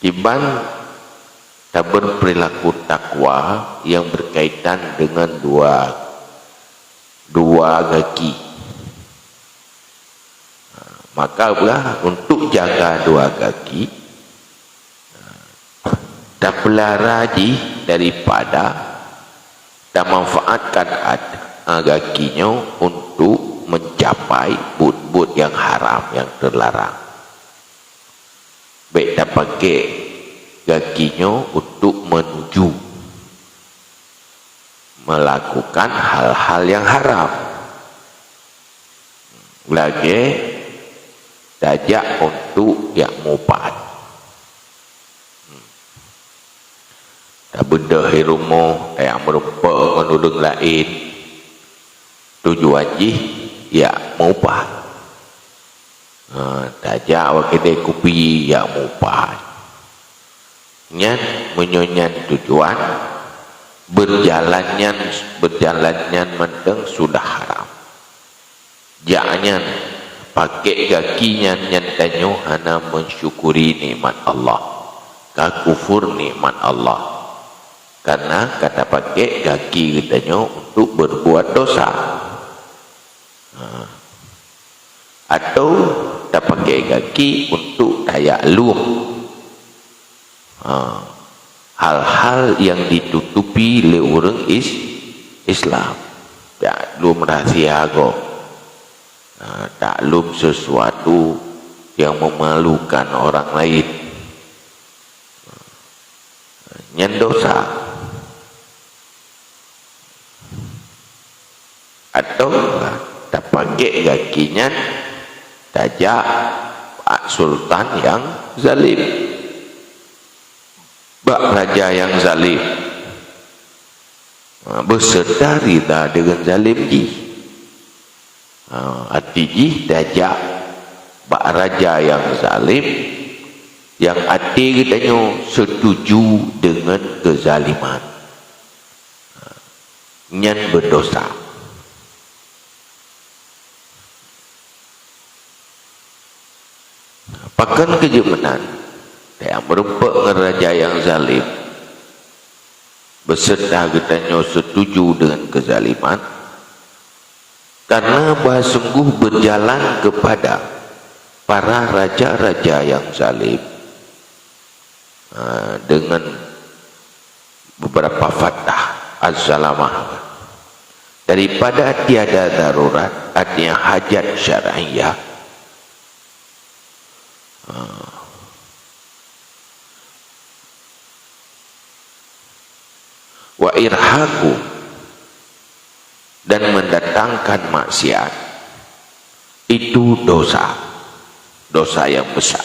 Iban tak berperilaku takwa yang berkaitan dengan dua kaki. Maka pula untuk jaga dua kaki, tak pelara daripada dan manfaatkan kakinya untuk mencapai but-but yang haram, yang terlarang. Baik tak pakai kakinya untuk menuju melakukan hal-hal yang haram. Lagi tajak untuk yang mubah. Tak benda di rumah yang merupa dengan orang lain, tujuan ya mubah. Tajak awak kedai kopi yang mubah. Nyan menyonyan tujuan berjalannya menteng sudah haram. Jangan pakai kakinya nyan tanyo hana mensyukuri nikmat Allah, kufur nikmat Allah. Karena kata pakai kaki katanya untuk berbuat dosa. Atau tak pakai kaki untuk tayaklum. Hal-hal yang ditutupi oleh orang Islam. Taklum rahsia go. Taklum sesuatu yang memalukan orang lain. Nyan dosa. Atau tak pakai kakinya tajak Pak Sultan yang zalim, Pak Raja yang zalim, bersedari dah dengan zalim ji. Hati ji tajak Pak Raja yang zalim, yang hati katanya setuju dengan kezaliman, nyan berdosa. Pakan kejemenan yang merupa raja yang zalim beserta katanya setuju dengan kezaliman, karena sungguh berjalan kepada para raja-raja yang zalim dengan beberapa fatah az-zalamah, daripada tiada darurat, artinya hajat syar'iyah, wa irhaku, dan mendatangkan maksiat, itu dosa yang besar.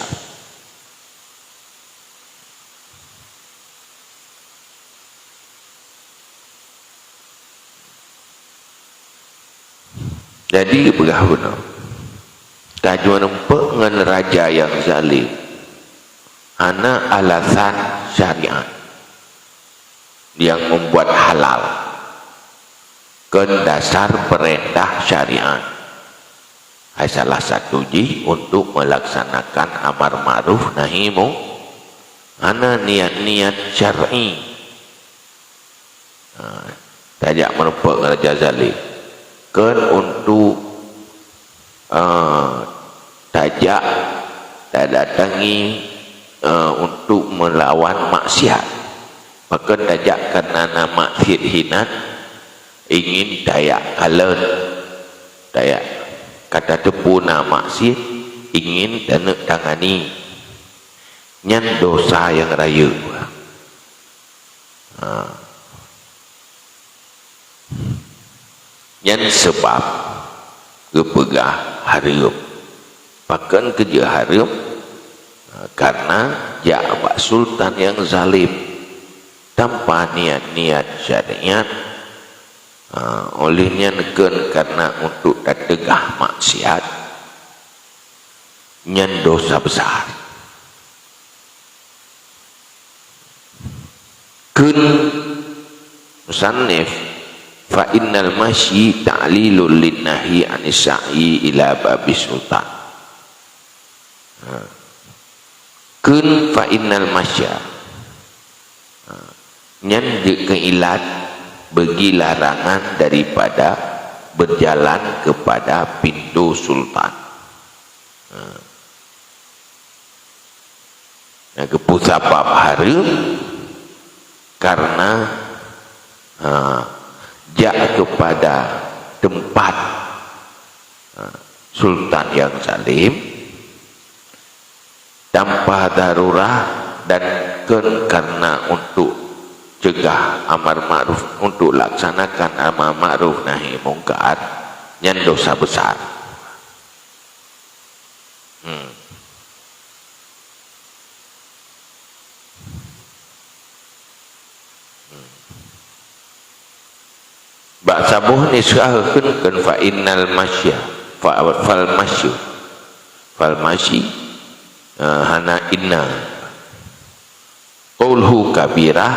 Jadi bagaimana kajuan empat dengan raja yang zalim, hana alasan syariat yang membuat halal, kan dasar perintah syariat. Salah satu untuk melaksanakan amar ma'ruf nahi munkar, hana niat-niat syar'i. Tajak merupakan raja zalim kan untuk tajak tak datangi untuk melawan maksiat, maka tajak kerana maksiat hinat ingin tayak kalen, tayak kata tepuna maksiat ingin dan tangani, nyan dosa yang raya. Nyan sebab kepegah haram, pakan kerja haram, karena Pak Sultan yang zalim tanpa niat-niat syariat, olehnya neken karena untuk tegah maksiat, nyan dosa besar. Kun musannif fa innal masyi ta'lilul linnahi anis sa'i ila babis sultan. kun fa innal masya nyan je keilat bagi larangan daripada berjalan kepada pintu sultan. Nah, kepusapap hari karena jak kepada tempat sultan yang zalim tanpa darurat dan karena untuk cegah amar ma'ruf, untuk laksanakan amar ma'ruf nahi mungkar, yang dosa besar. Bak sabuh ni suahkan kan fa innal masya fal masyu fal masyi hana inna qaulhu kabirah,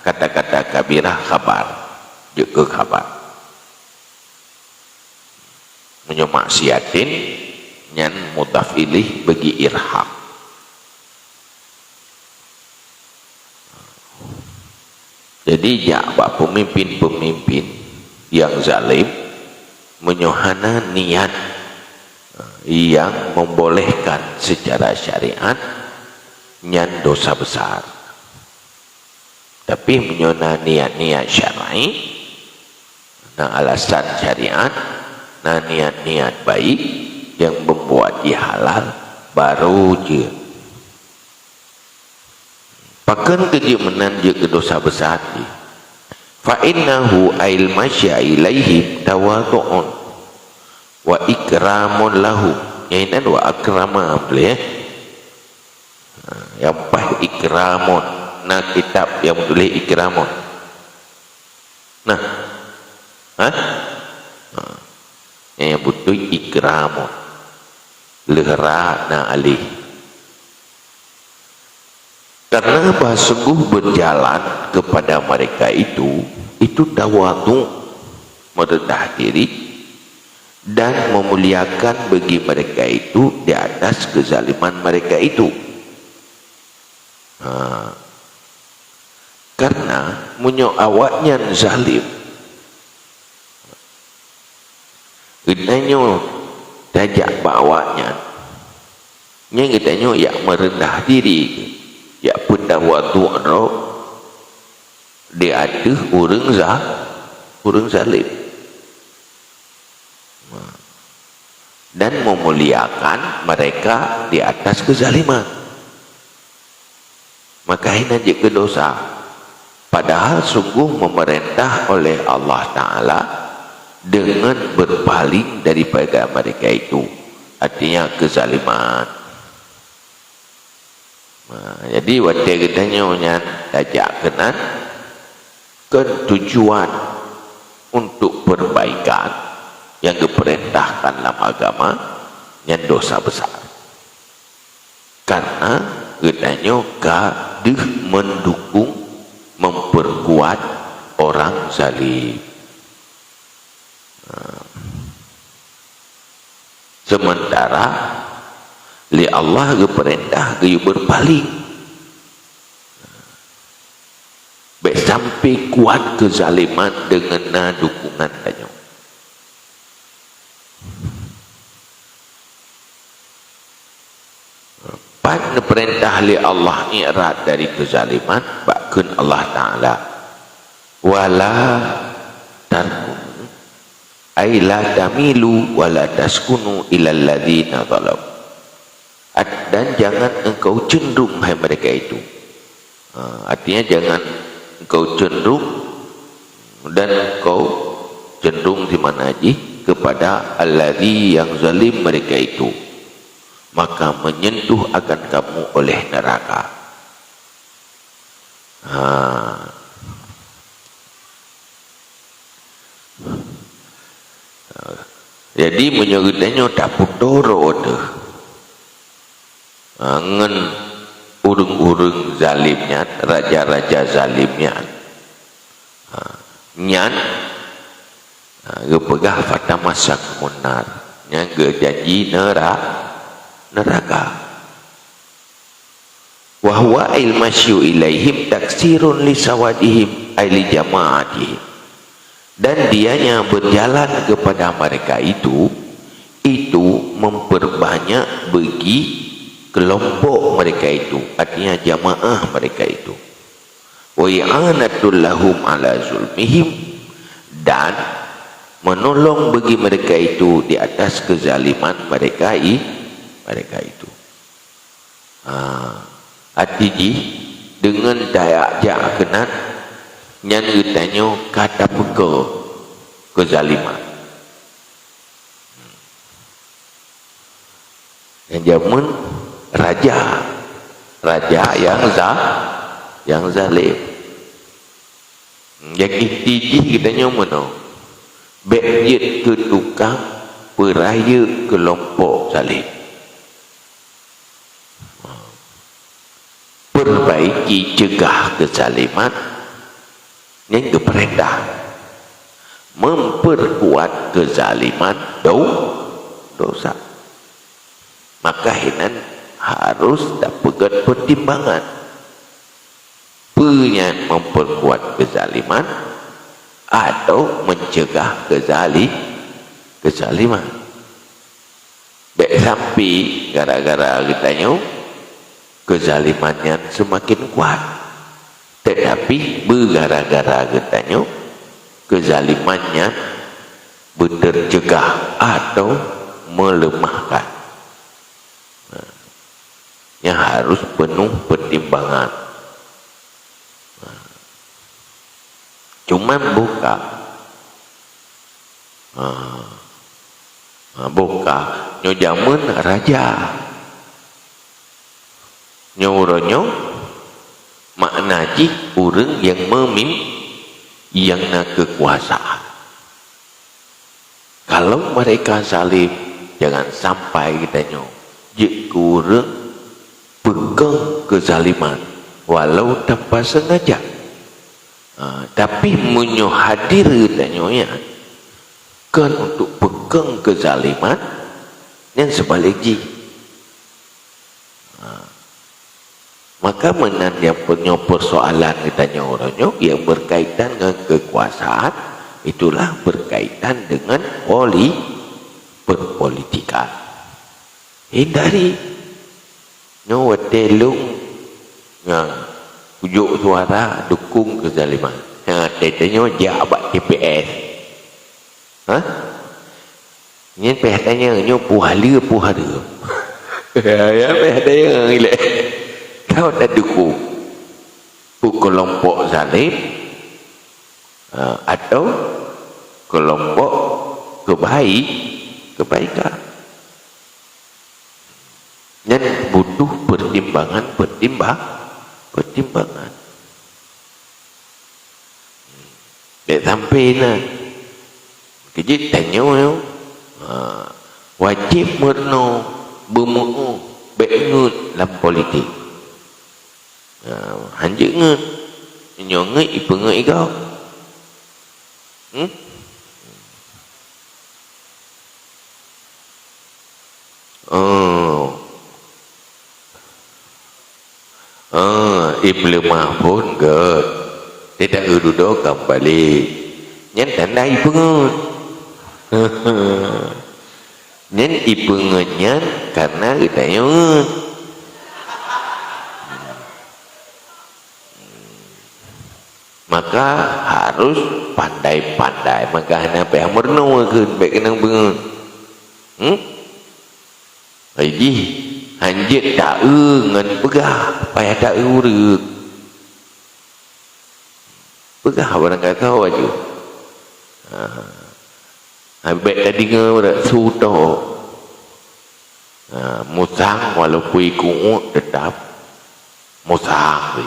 kata-kata kabirah khabar juga khabar menyemaksiatin nyan mudhaf ilih bagi irham. Jadi ya bak pemimpin-pemimpin yang zalim menyohana niat yang membolehkan secara syariat nyan dosa besar, tapi menyona niat-niat syar'i na alasan syariat na niat-niat baik yang membuat dia halal baru je pakan kerja menanjak ke dosa besar je. Fa innahu ail masya ilaihim tawadhu'un wa ikramun lahu, yainan wa akrama boleh yang pah ikramun, nah kitab yang boleh ikramun, nah yang butuh ikramun lehra na alih, karena apa? Sungguh berjalan kepada mereka itu tawadhu, merendah diri dan memuliakan bagi mereka itu di atas kezaliman mereka itu. Karena munyo awaknya zalim, genanyo tajak bawanya, nya getanyo ya merendah diri, ya pendawadhu ro dia ada orang zalim dan memuliakan mereka di atas kezaliman, maka ini juga dosa, padahal sungguh memerintah oleh Allah Ta'ala dengan berpaling daripada mereka itu, artinya kezaliman. Jadi waktu katanya nyan tajak kenan kan tujuan untuk perbaikan yang diperintahkan dalam agama yang dosa besar, karena katanya kadih mendukung memperkuat orang zalim. Sementara li Allah berperintah gaya berpaling baik sampai kuat kezaliman dengan dukungan tanya. Pada perintah li Allah i'rad dari kezaliman, bahkan Allah Ta'ala wala tarkun ay la tamilu wala taskunu ilal ladzina zalam, dan jangan engkau cenderung hai mereka itu, artinya jangan engkau cenderung dan engkau cenderung di mana aja kepada alladzi yang zalim mereka itu, maka menyentuh akan kamu oleh neraka. Jadi menyuruhnya dapur doro deh ngen urung-urung zalimnya, raja-raja zalimnya nyan gepegah fata masak munar nya ge janji neraka. wa huwa ilmasyu ilaihim taksirun li sawadihim ay li jama'atihim, dan dianya berjalan kepada mereka itu memperbanyak bagi kelompok mereka itu, artinya jamaah mereka itu. Wa i'anatul lahum ala zulmihim, dan menolong bagi mereka itu di atas kezaliman mereka itu. Artinya dengan daya kenan yang ditanya kata peka kezaliman. Yang zaman raja yang zalim. Yang inti kitanya mana? Bejit ke tukang peraya kelompok zalim. Perbaiki cegah kezaliman yang keperintah. Memperkuat kezaliman dosa. Maka hinan harus dapat pertimbangan. Penyan memperkuat kezaliman atau mencegah kezaliman. Baik sampai gara-gara kitanya kezalimannya semakin kuat, tetapi bergara-gara kitanya kezalimannya tercegah atau melemahkan. Yang harus penuh pertimbangan. Cuman buka nyo jaman raja nyo makna ji orang yang yang nak kekuasaan. Kalau mereka zalim, jangan sampai kita nyo kurang pegang kezaliman walau tanpa sengaja. Tapi menyo hadir tanya kan untuk pegang kezaliman yang sebaliknya. Maka menanya punya persoalan ditanya orangnya yang berkaitan dengan kekuasaan, itulah berkaitan dengan perpolitikan. Hindari no telung yang ujuk suara dukung kezaliman. Tetanya jabat TPS. Ini pihaknya nyo puhala. Ya pihaknya ngilek. Kau tak dukung kelompok zalim atau kelompok kebaikan. Dan butuh pertimbangan. Dia sampai nak kejit tanya wajib merno bermu'u be'ngut dalam politik. Hanjik ngut nyonget ipengut kau. Ibnu Mahfud gak tidak duduk kembali nyen tandai pengut nyen ipengutnya karena kita nyut maka harus pandai-pandai. Maka apa yang merenung ke baik kenang pengut haji hanjit tak ngan pegah payah tak urut pegah barang kata waju habis tadi ngerak suto musang walaupun ikut tetap musang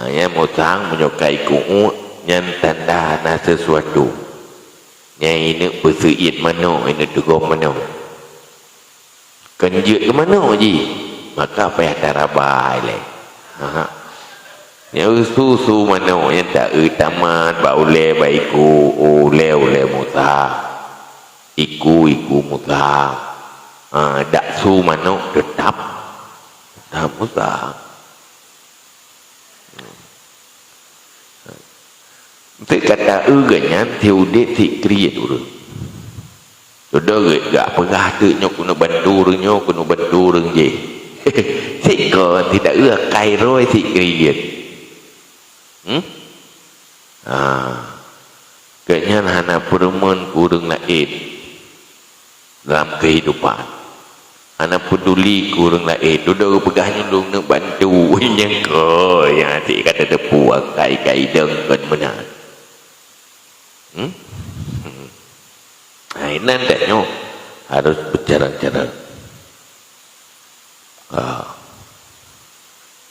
ya musang menyukai ikut yang tanda na sesuatu yang ini bersuit mana ini tugas mana kenjut ke mana je maka payah tarabai leh yang susu mana yang tak taman bau le baiku le muta iku muta dak su mana tetap dah mustahak. Untuk kata ganyan theo dia ti kriya tu. Sudah gak pegah tu nyok kena bandur je. Siko tidak kai roi ti kriya. Ganyan hana permen kurang lain dalam kehidupan. Hana peduli kurang lain. Sudah pegah nyulung nak bantu yang ko yang ti kata tepu kai dengan benar. Nan taknya harus berjalan-jalan.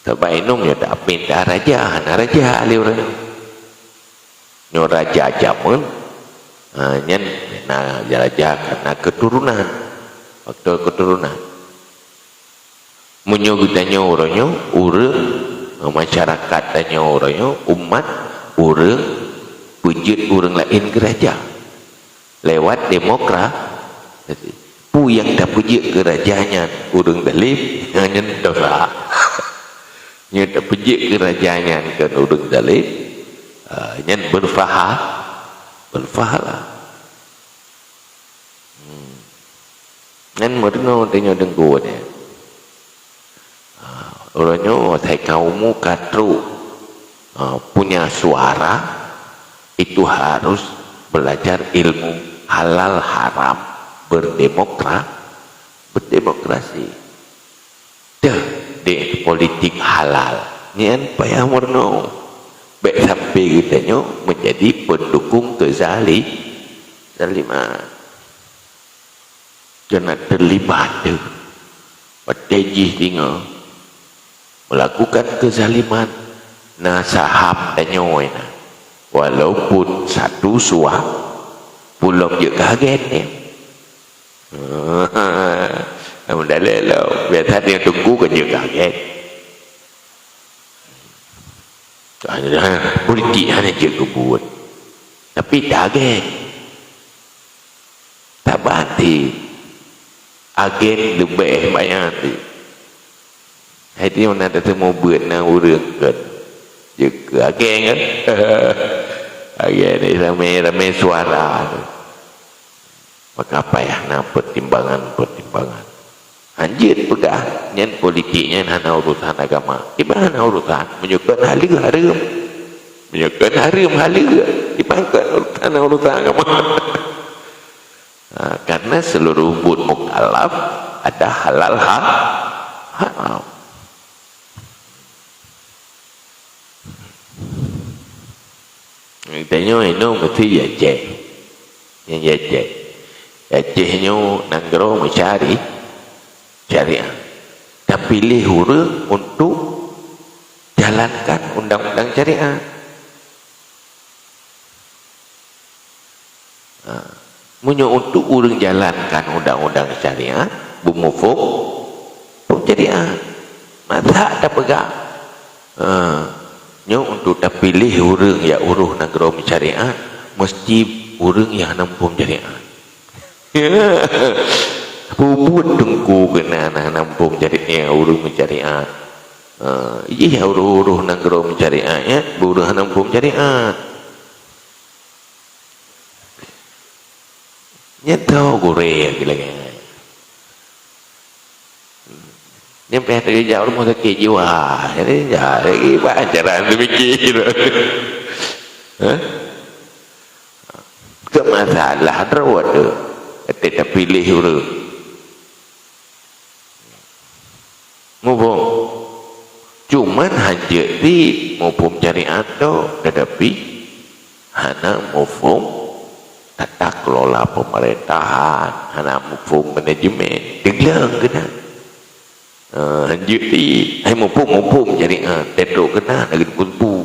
Sebab inung ya tak minta raja, raja alih orang. Nyo raja jaman, nyen raja karena keturunan, waktu keturunan. Munyo gudanya orangnya, masyarakat tanya orangnya, umat orang wujud orang lain ke raja. Lewat demokrasi pu yang dah puji kerajanya urang dalib nyen dosa nya dah puji kerajanya kan urang dalib nyen berfahala nyen merno tanya dengku dia orangnya thai kaumu katru punya suara itu harus belajar ilmu halal haram berdemokrasi de politik halal ni an payah merno baik sampai kitanya menjadi pendukung kezaliman kena terlibat tu petejih tinggal melakukan kezaliman saham danyoy walaupun satu suah pulau je kaget ni namun dalil lah biasa dia tunggu kan je kaget politik hanya je kebun tapi kaget tak berhenti agen lebih banyak tu hari ni nak temu buat nak urang kan je agen kan agen ni ramai suara maka payah nak pertimbangan anjir pegah nyen politiknya hana urusan agama gimana urusan menyukan haram dipangkat urusan agama karena seluruh bud mukallaf ada halal haram tanya ini mesti Acehnya nanggro mencari syariah. Dan pilih hura untuk jalankan undang-undang syariah. Munyo untuk urang jalankan undang-undang syariah, bumufuk pun syariah. Masa ada pegang. Nyo untuk dah pilih urang ya uruh nanggro syariah, mesti urang yang nampung syariah. Bubut tengku kena nampung syariah urang syariah. Iya uruh nanggro syariah ya, uruh nampung syariah. Nyetau goreng lagi. Nyampe dari jauh mau sakit jiwa. Jadi lagi pacaran demikian. Ke masalah terawat tu. Tidak pilih urut. Mubung. Cuman hanya di mubung syariat tu, tetapi hana mubung tata kelola pemerintahan, hana mubung manajemen. Denglang kena. Jadi ai mupung syariat tedok kena dengan kumpu.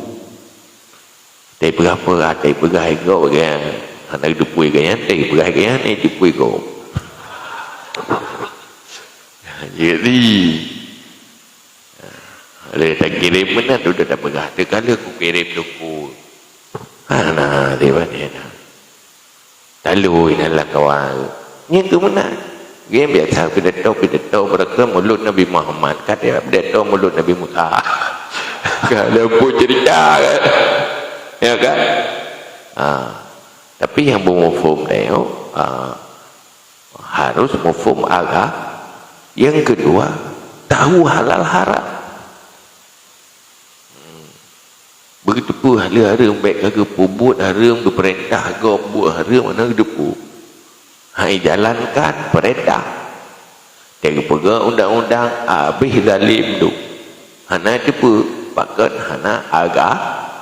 Tei berapa tei pegai go kan. Ana dupui kan tei pegai kan dupui go. Jadi ada tak kirim mana tu dah pegah. Tekala aku kirim duku. Ana dewan ni. Lalu inalah kawan. Yang tu mana? Dia biasa pidato mereka mulut Nabi Muhammad, kata pidato mulut Nabi Musa. Kalau pun cerita kan, ya kan? Tapi yang bermufhum dia harus mufhum agak. Yang kedua, tahu halal haram. Begitu pun hari-hari baik kagak buat hari yang diperintah kau buat hari mana depu. Hai jalankan perintah. Dia pegang undang-undang habis zalim tu. Hana depu pakai hana agama.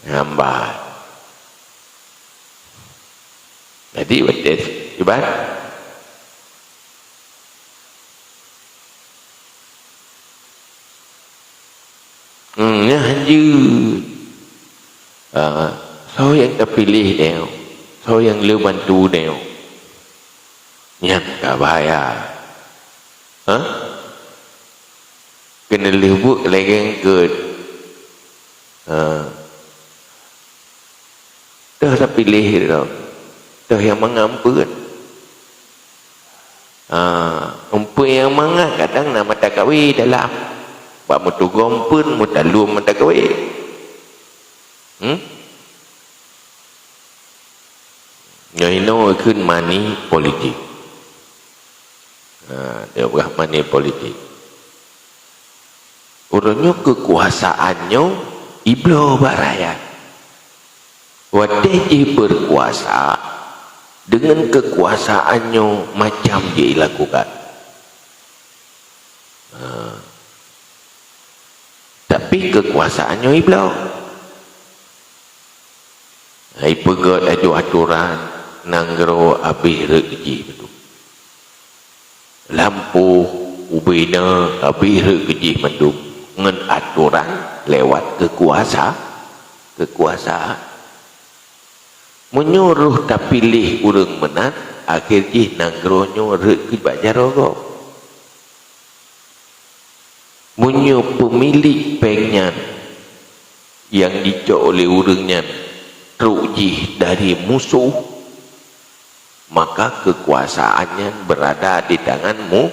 Nampak. Jadi betul ibarat.Nya hanjut. So yang terpilih dia, so yang lu bantu dia, yang tak bahaya. Kena lebuk lagi yang good. Dah terpilih dia, dah yang mengampun. Umpun yang mangah kadang nama tak kahwin dalam. Pak mutu gompun, mutalum mata kahwin. Ngainoขึ้นmoney politik. Dia bukan money politik. Orangnya kekuasaannya iblo barayat. Wadai berkuasa dengan kekuasaannya macam dia lakukan. Tapi kekuasaannya iblau. Hai pegat aju aturan nanggro habis rezeki betul. Lampu ubina habis rezeki betul. Ngan aturan lewat kekuasaan. Menyuruh tak pilih urang menang akhirnya nanggronyo rezeki bajarogok. Munyo pemilik pengen yang dicok oleh urangnya rujih dari musuh, maka kekuasaannya berada di tanganmu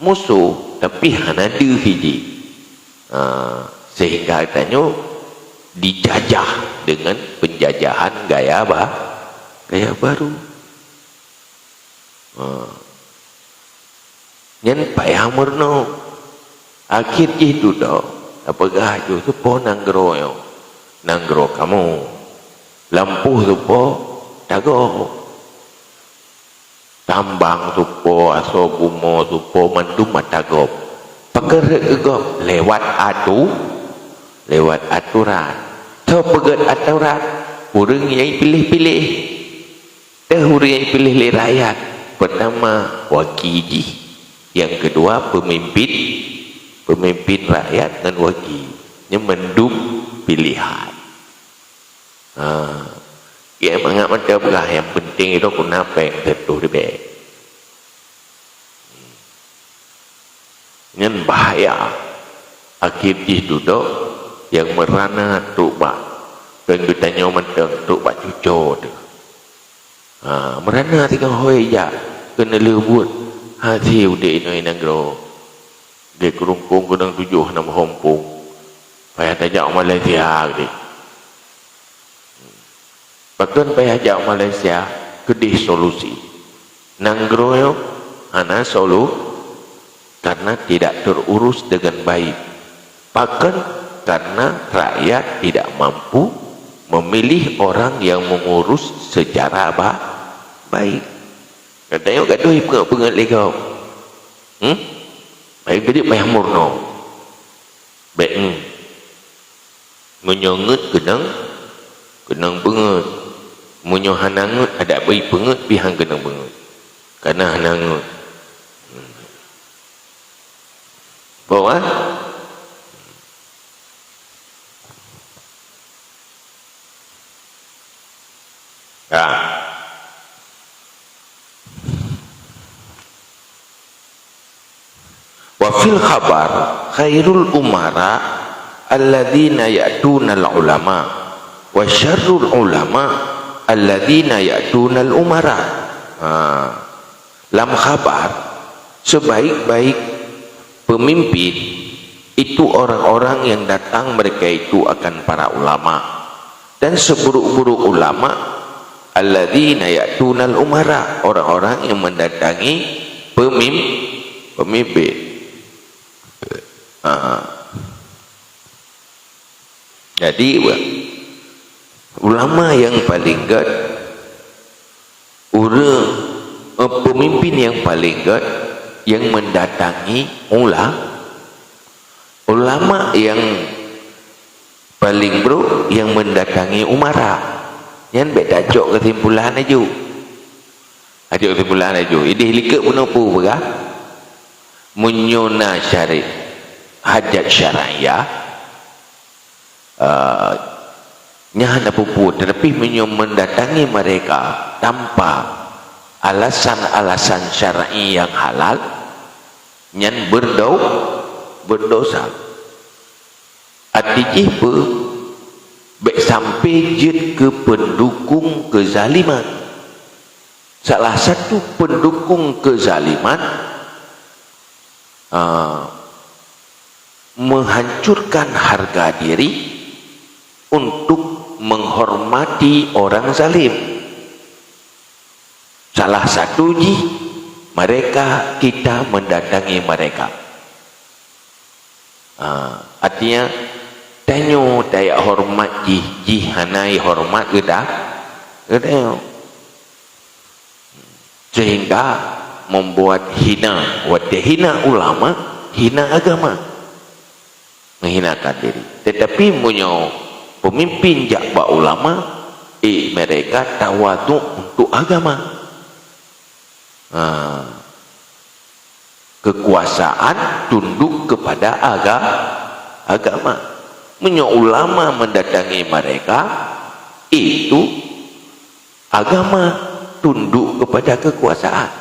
musuh, tapi hana dihiji. Sehingga katanya dijajah dengan penjajahan gaya baru. Nyen payah murno. Akhir itu dah apakah itu po nanggro yo nanggro kamu lampu tu po tago tambang tu po aso bumo tu po mandum matago pegerak ego lewat aturan tu pegerak aturan urang yang pilih-pilih urang yang pilih rakyat. Pertama wakili, yang kedua pemimpin rakyat dan wakil yang menduk pilihan. Yang mengat macam lah yang penting itu kenapa yang tertuh di bawah. Yang bahaya akhir duduk yang merana tuba dan ditanya mentang tuba cucuk tu. Merana tiga hoi ya kena lebut hati udah ini nanggro. Dia kerungkung kedang 7 nama hompung. Payah tajak Malaysia ni. Bahkan payah tajak Malaysia kedih solusi. Nanggro hana solu karena tidak terurus dengan baik. Bahkan karena rakyat tidak mampu memilih orang yang mengurus secara baik. Katanya gaduh pengat legau. Baik jadi payah murno. Baik menyongut kenang bengut. Munyo hanangut ada bayi bengut pihang kenang bengut. Karena hanangut. Bawa wa fil khabar khairul umara alladzina ya'tuna al ulama wa syarrul ulama alladzina ya'tunal umara. Dalam khabar, sebaik-baik pemimpin itu orang-orang yang datang mereka itu akan para ulama, dan seburuk-buruk ulama alladzina ya'tunal umara, orang-orang yang mendatangi pemimpin. Jadi ulama yang paling gad, pemimpin yang paling gad yang mendatangi ulama yang paling buruk yang mendatangi umara. Yang beda jok kesimpulan aja. Ada kesimpulan aja. Ini likit pun apa berah? Menyona syarif hajat syara'iyah. Nyahan apa pun, tetapi mendatangi mereka tanpa alasan-alasan syar'i yang halal, nyan berdosa. Artinya apa? Baik sampai je ke pendukung kezaliman. Salah satu pendukung kezaliman menghancurkan harga diri untuk menghormati orang zalim. Salah satunya mereka, kita mendatangi mereka. Artinya tanyo daya hormat jihanai hormat kita sehingga membuat hina, hina ulama, hina agama, menghinakan diri. Tetapi punya pemimpin jakba ulama, mereka tawaduk untuk agama. Kekuasaan tunduk kepada agama. Punya ulama mendatangi mereka, itu agama tunduk kepada kekuasaan.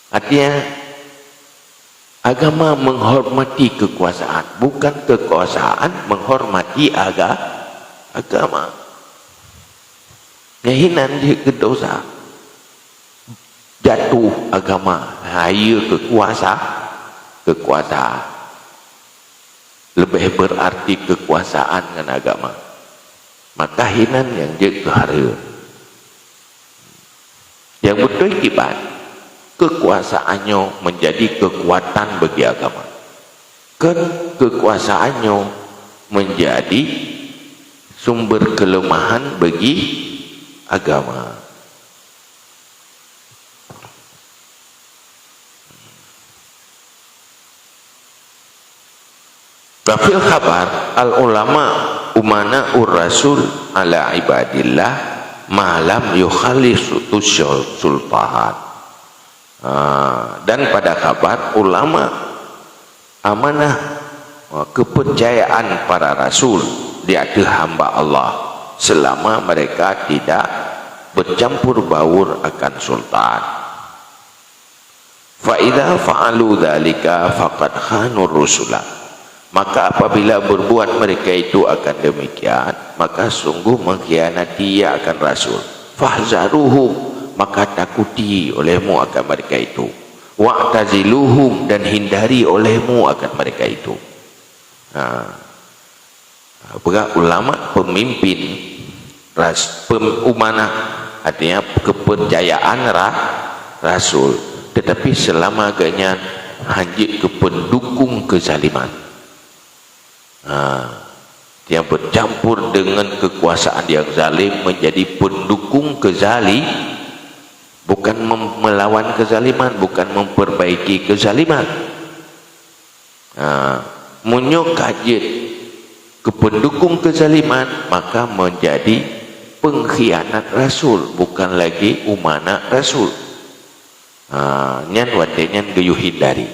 Artinya agama menghormati kekuasaan, bukan kekuasaan menghormati agama. Nyahinan dia kedosa, jatuh agama, hanya kekuasaan. Lebih berarti kekuasaan dengan agama. Maka hinan yang dia kehara. Yang betul kibat, kekuasaannya menjadi kekuatan bagi agama. Kekuasaannya menjadi sumber kelemahan bagi agama. Wafil khabar al-ulama umana ur-rasul ala ibadillah malam yukhalisu sultahan. Dan pada kabar ulama amanah kepercayaan para rasul di atas hamba Allah selama mereka tidak bercampur baur akan sultan. Fa idza fa'alu dzalika faqad khanur rusulah. Maka apabila berbuat mereka itu akan demikian, maka sungguh mengkhianati ia akan rasul. Fahzaruhum, maka takuti olehmu akan mereka itu. Wa'taziluhum, dan hindari olehmu akan mereka itu. Ulama pemimpin umanah, artinya kepercayaan rasul, tetapi selama agaknya hanya ke pendukung kezaliman. Yang bercampur dengan kekuasaan yang zalim menjadi pendukung kezaliman, bukan melawan kezaliman, bukan memperbaiki kezaliman. Munyok kajet ke pendukung kezaliman, maka menjadi pengkhianat rasul, bukan lagi umanah rasul. Nyan watenyan geyuhindari.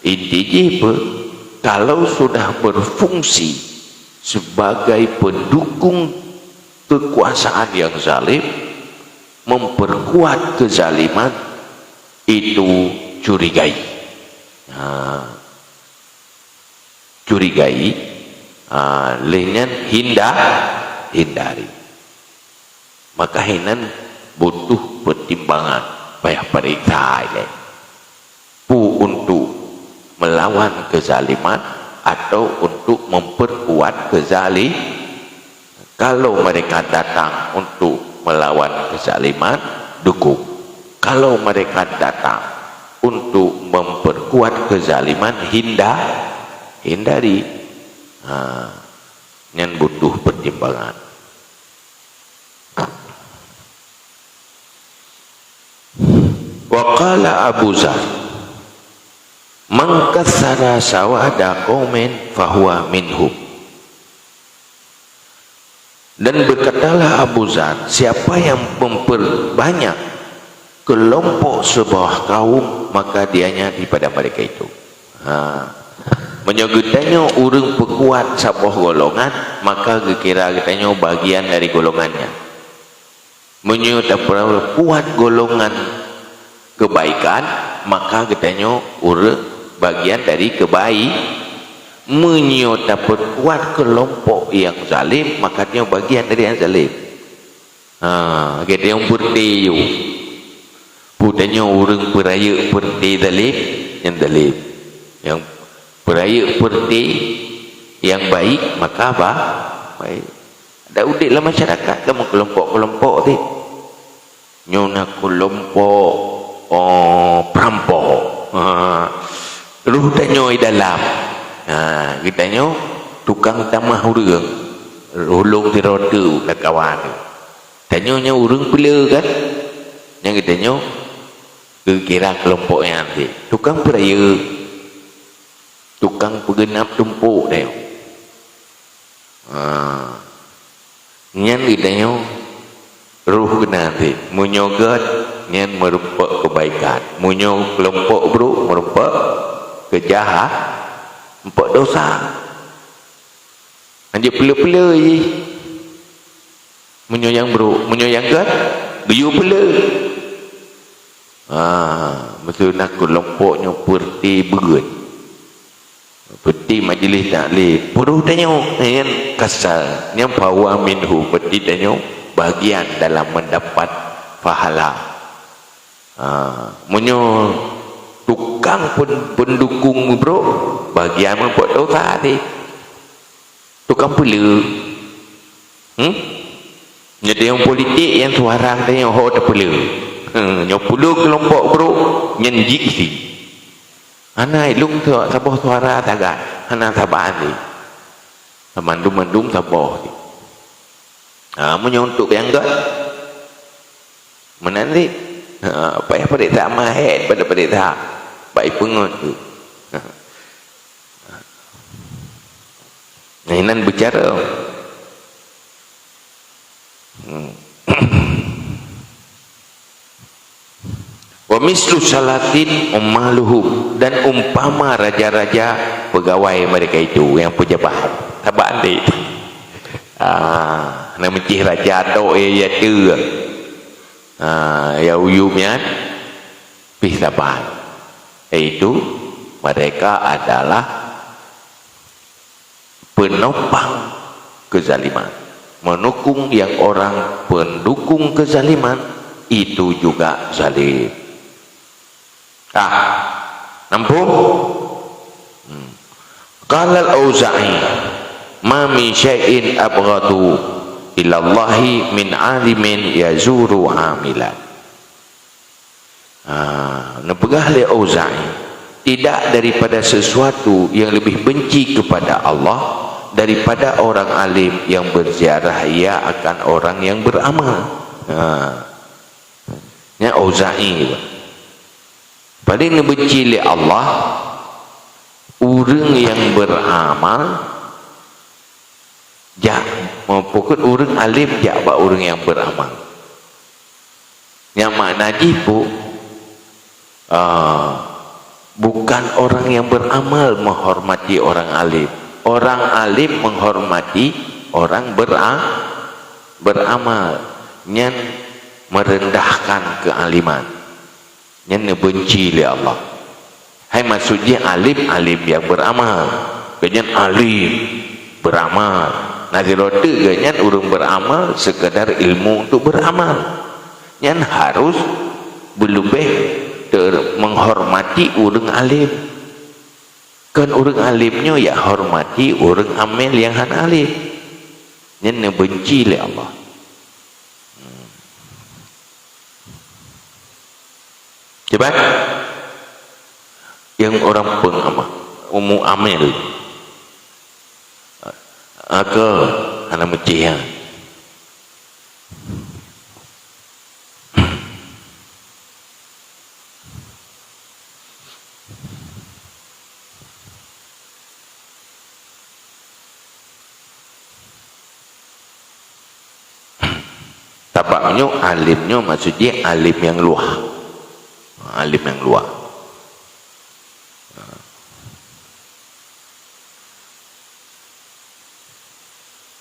Intinya kalau sudah berfungsi sebagai pendukung kekuasaan yang zalim, memperkuat kezaliman, itu curigai. Curigai, lenyan hindari. Maka hinan butuh pertimbangan payah periksa ini pu untuk melawan kezaliman atau untuk memperkuat kezaliman. Kalau mereka datang untuk melawan kezaliman, dukung. Kalau mereka datang untuk memperkuat kezaliman, hindari. Yang butuh pertimbangan. Wa qala Abu Zar, man kassara sawada qaumin fahuwa minhum. Dan berkatalah Abu Zar, siapa yang memperbanyak kelompok sebuah kaum, maka dianya daripada mereka itu. Menyebutnya orang perkuat sebuah golongan, maka kira katanya bagian dari golongannya. Menyebutnya kuat golongan kebaikan, maka katanya orang bagian dari kebaikan. Menyebutnya kuat kelompok yang zalim, maka dia bagian dari yang zalim. Kita yang bertiyu putanya orang peraya perti zalim, yang zalim. Yang peraya seperti yang baik, maka apa? Baik. Ada udiklah masyarakat kamu kelompok-kelompok tu. Nyona kelompok perampok. Ruh tanya di dalam. Kita tanya tukang tamah orang. Rolong di roda nak kawan. Tanya orang pula kan? Yang kita tanya kira kelompok yang nanti. Tukang peraya, tukang pegenap tumpuk dia. Nyan ditanya ruh kena nanti menyogat nyan merupakan kebaikan, munyong kelompok bro merupakan kejahat, empat dosa. Hanya pela-pela je menyoyang bro, menyoyang kan biu pela. Betul nak kelompoknya perti berat. Peti majlis taklim peruh tanya yang kasar yang bawa minhu peti tanya bagian dalam mendapat pahala. Menyo tukang pendukung bro bagian membuat dosa ni tukang pula. Jadi yang politik yang suara tanya ho tak pula. Yang pula kelompok bro nyenjik si anak ilung tu sabah suara tagak anak sabah ni mandum sabah ni menyontuk yang gat menanti payah pada tak mahet pada tak baik pengut tu. Nan bicara wa mislu salatin ummaluhum, dan umpama raja-raja pegawai mereka itu yang pejabat tabak ni nak mencih raja tu ya tu ya uyumnya pisaban, yaitu mereka adalah penopang kezaliman, menukung yang orang pendukung kezaliman itu juga zalim. Nampak? Qala al-Auza'i ma min syai'in abghadu ila Allahi min 'alimin yazuru 'amilan. Nepegah li Auza'i, tidak daripada sesuatu yang lebih benci kepada Allah daripada orang alim yang berziarah ia akan orang yang beramal. Ya Auza'i paling benci li Allah orang yang beramal, pokok orang alim jak bak orang yang beramal. Yang makna jipu bukan orang yang beramal menghormati orang alim, orang alim menghormati orang beramal, yang merendahkan kealiman, yang benci oleh Allah. Hai maksudnya alim yang beramal, kemudian alim beramal, Nasi roti ganyan urang beramal sekadar ilmu untuk beramal. Nyan harus berlebih menghormati urang alim. Kan urang alimnya ya hormati urang amil yang han alim. Nyan benci oleh Allah. Coba yang orang pengamal umum amil ke anak mecian tapaknya alimnya maksudnya alim yang luar, alim yang luar.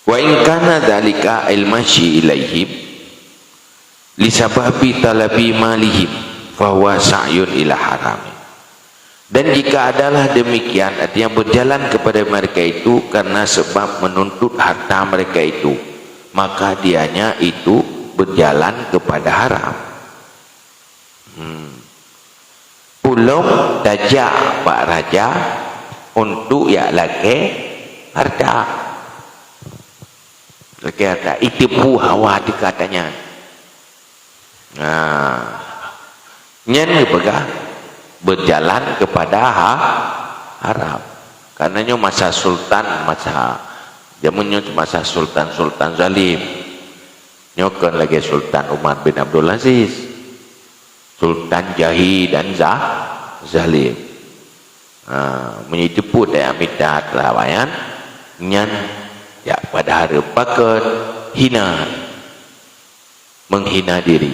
Wa in kana dzalika ilmashi ilaihim li sababi talabi malihim fa huwa sa'yun ila haram. Dan jika adalah demikian, artinya berjalan kepada mereka itu karena sebab menuntut harta mereka itu, maka dianya itu berjalan kepada haram. Ulum tajak Pak Raja untuk ya laki harta. Laki harta itu pu hawa dikatanya. Nah, nyen pegang berjalan kepada haram. Karenanya masa sultan, masa zamannya masa sultan zalim. Nyokan lagi Sultan Umar bin Abdul Aziz, Sultan Jahi dan zalim. Menyebut ya midat lawayan nyan ya pada hari paket hina, menghina diri.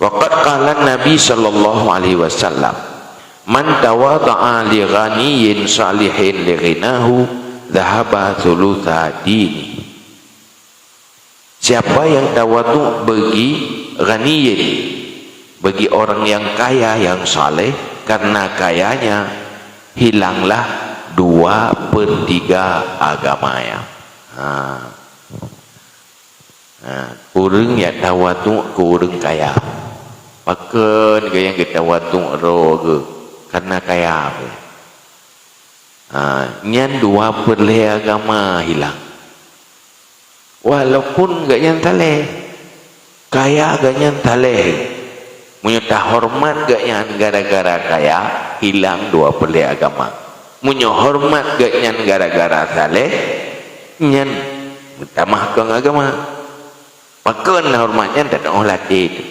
Waqad qala Nabi sallallahu alaihi wasallam, man tawadha'a li ghaniyyin salihin li ghinahu dhahaba thulutha dini. Siapa yang tawadhu bagi ghaniyyin, bagi orang yang kaya yang saleh, karena kayanya hilanglah 2/3 agamanya. Orang yang tawadhu ke orang kaya, pakai yang kita tawadhu roge karena kaya apa? Nyan 2/3 agama hilang. Walaupun gak nyan taleh, kaya gak nyan taleh, menyata hormat gak nyan gara-gara kaya, hilang 2/3 agama. Punya hormat gak nyan gara-gara taleh, nyan tamahkan agama. Pakai hormatnya tak ada latih itu.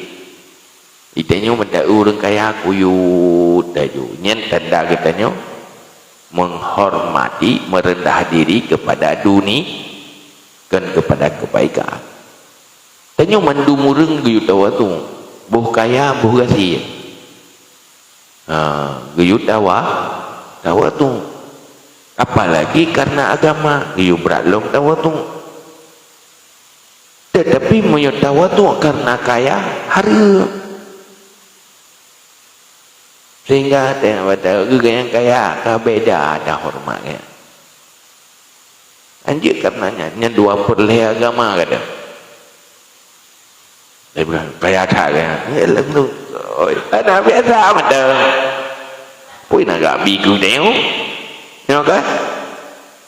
Itanya benda orang kaya kuyut daju. Nyan tanda katanya menghormati, merendah diri kepada dunia dan kepada kebaikan. Tanya mandu mureng guyut tawa tu, buh kaya buh gasi. Guyut tawa tu. Apalagi karena agama, guyut beralong tawa tu. Tetapi menyut tawa tu karena kaya harga. Sehingga tengok pada yang kaya beda ada hormatnya. Anjir karenanya nya 2/3 agama kata. Dia bilang kaya tak kan? Ya lalu, ada biasa macam. Pui nak gak bigu tengok, tengok kan?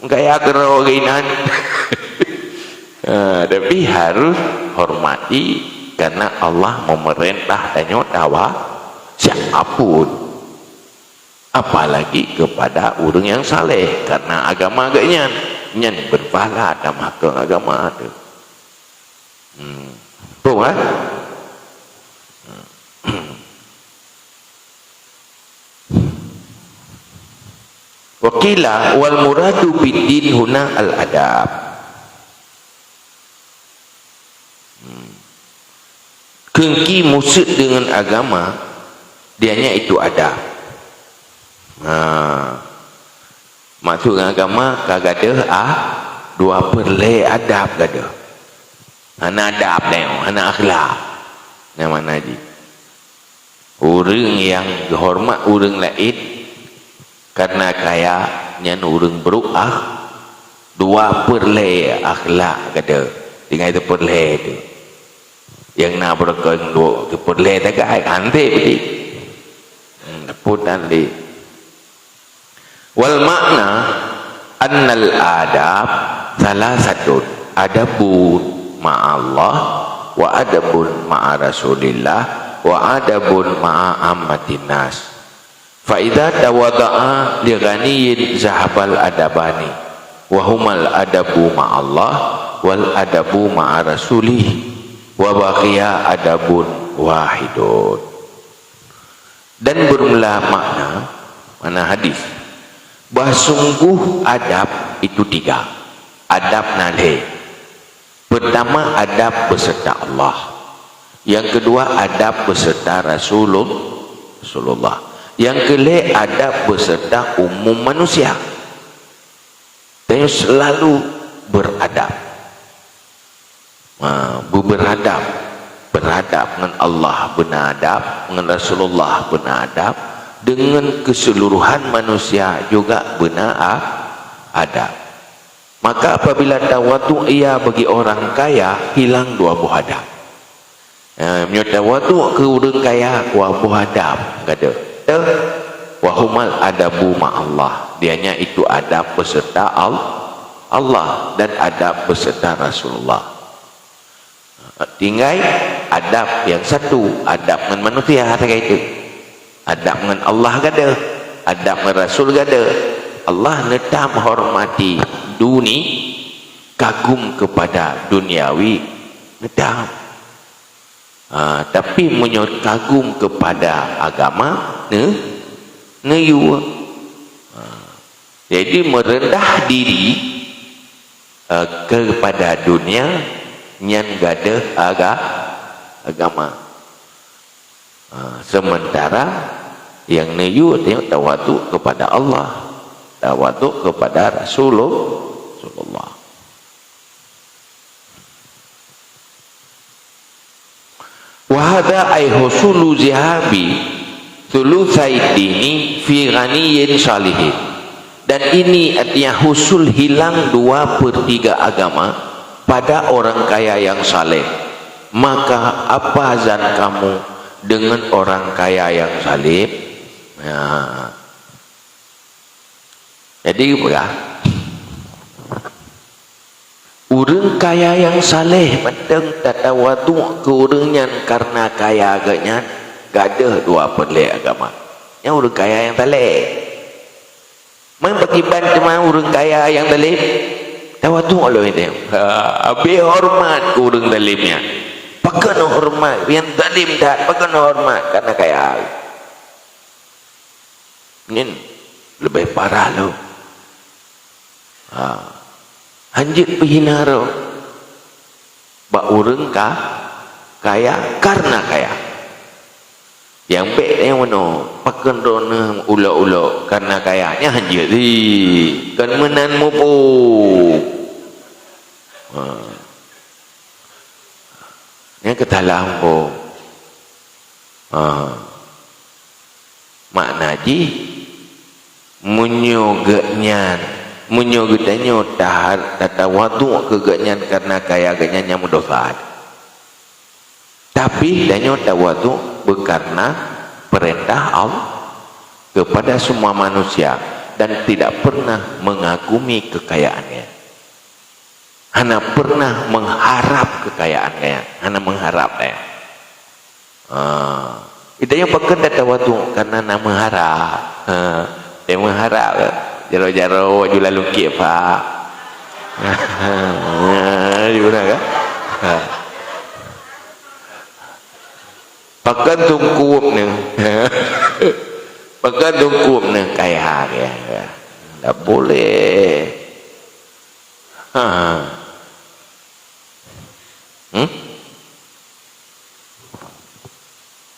Kaya kerau kainan. Tapi harus hormati karena Allah memerintah tanya tawa siapapun. Apalagi kepada orang yang saleh karena agama agaknya nyan berpahala ada makan agama ada. Tuh kan? Wakila wal muradu biddin huna al adab. Kengki musik dengan agama dianya itu adab. Maksud agama kagak ada 2/3 adab gada. Ana adab leo, ana akhlak. Nama naji. Orang yang hormat orang lain karena kaya nyan urang beruah dua perle akhlak kata dengan itu perle tu yang nak berkong dua tu perle tak ai ante beti putan di wal makna annal adab salasatun adabun ma'allah wa adabun ma'a rasulillah wa adabun ma'a ammatin nas fa idza tawada'a li ghaniyin zahabal adabani wa humal adabu ma'allah wal adabu ma'a rasulih wa baqiya adabun wahidun. Dan bermula mana hadis bahawa sungguh adab itu tiga. Adab nalhe. Pertama adab beserta Allah. Yang kedua adab beserta Rasulullah. Yang kedua adab beserta umum manusia. Dan selalu beradab. Beradab dengan Allah beradab, dengan Rasulullah beradab, dengan keseluruhan manusia juga beradab. Maka apabila tawadu ia bagi orang kaya hilang dua buah adab. Tawadu ke orang kaya dua buah adab kata. Wahumal adabu ma'allah. Dianya itu adab beserta Allah dan adab beserta Rasulullah. Tinggal adab yang satu, adab dengan manusia kata itu. Adab dengan Allah kata, adab dengan Rasul kata. Allah netam hormati kagum kepada duniawi netam. Tapi menyot kagum kepada agama neyu. Jadi merendah diri kepada dunia nyan gada agama. Sementara yang neyu tengok tawadu kepada Allah, tawadu kepada Rasulullah. Wa hadha ay husulu zihabi thulutsai dini fi ghaniyin salihin. Dan ini artinya husul hilang 2/3 agama pada orang kaya yang saleh. Maka apa zan kamu dengan orang kaya yang saleh? Jadi apa? Orang kaya yang saleh penting tatawadu ke orangnya karena kaya agaknya gak ada 2/3 agama. Yang orang kaya yang saleh. Main berkiban cuma orang kaya yang zalim tawadu Allah itu. Habis hormat ke orang zalimnya. Pakai hormat yang zalim tak pakai hormat karena kaya. Ini lebih parah loh. Hanjit pihina loh. Bak orang kaya karena kaya. Yang baik yang mana pakai rona ulok-ulok karena kayanya hanjit kan menan mupu. Yang ketalah ko. Makna ji munyoganya tahar tatawadu keganyan karena kaya ganyan yang mudofat. Tapi danyo tawadu berkarena perintah Allah kepada semua manusia dan tidak pernah mengagumi kekayaannya. Hanya pernah mengharap kekayaannya, hanya mengharap ya. Itu yang berkata tawadu karena nak mengharap. Dia mengharap jaro-jaro jual lukis pak. Gimana kan? Pakai tungkup ni, pakai tungkup ni kaya ya, tak boleh.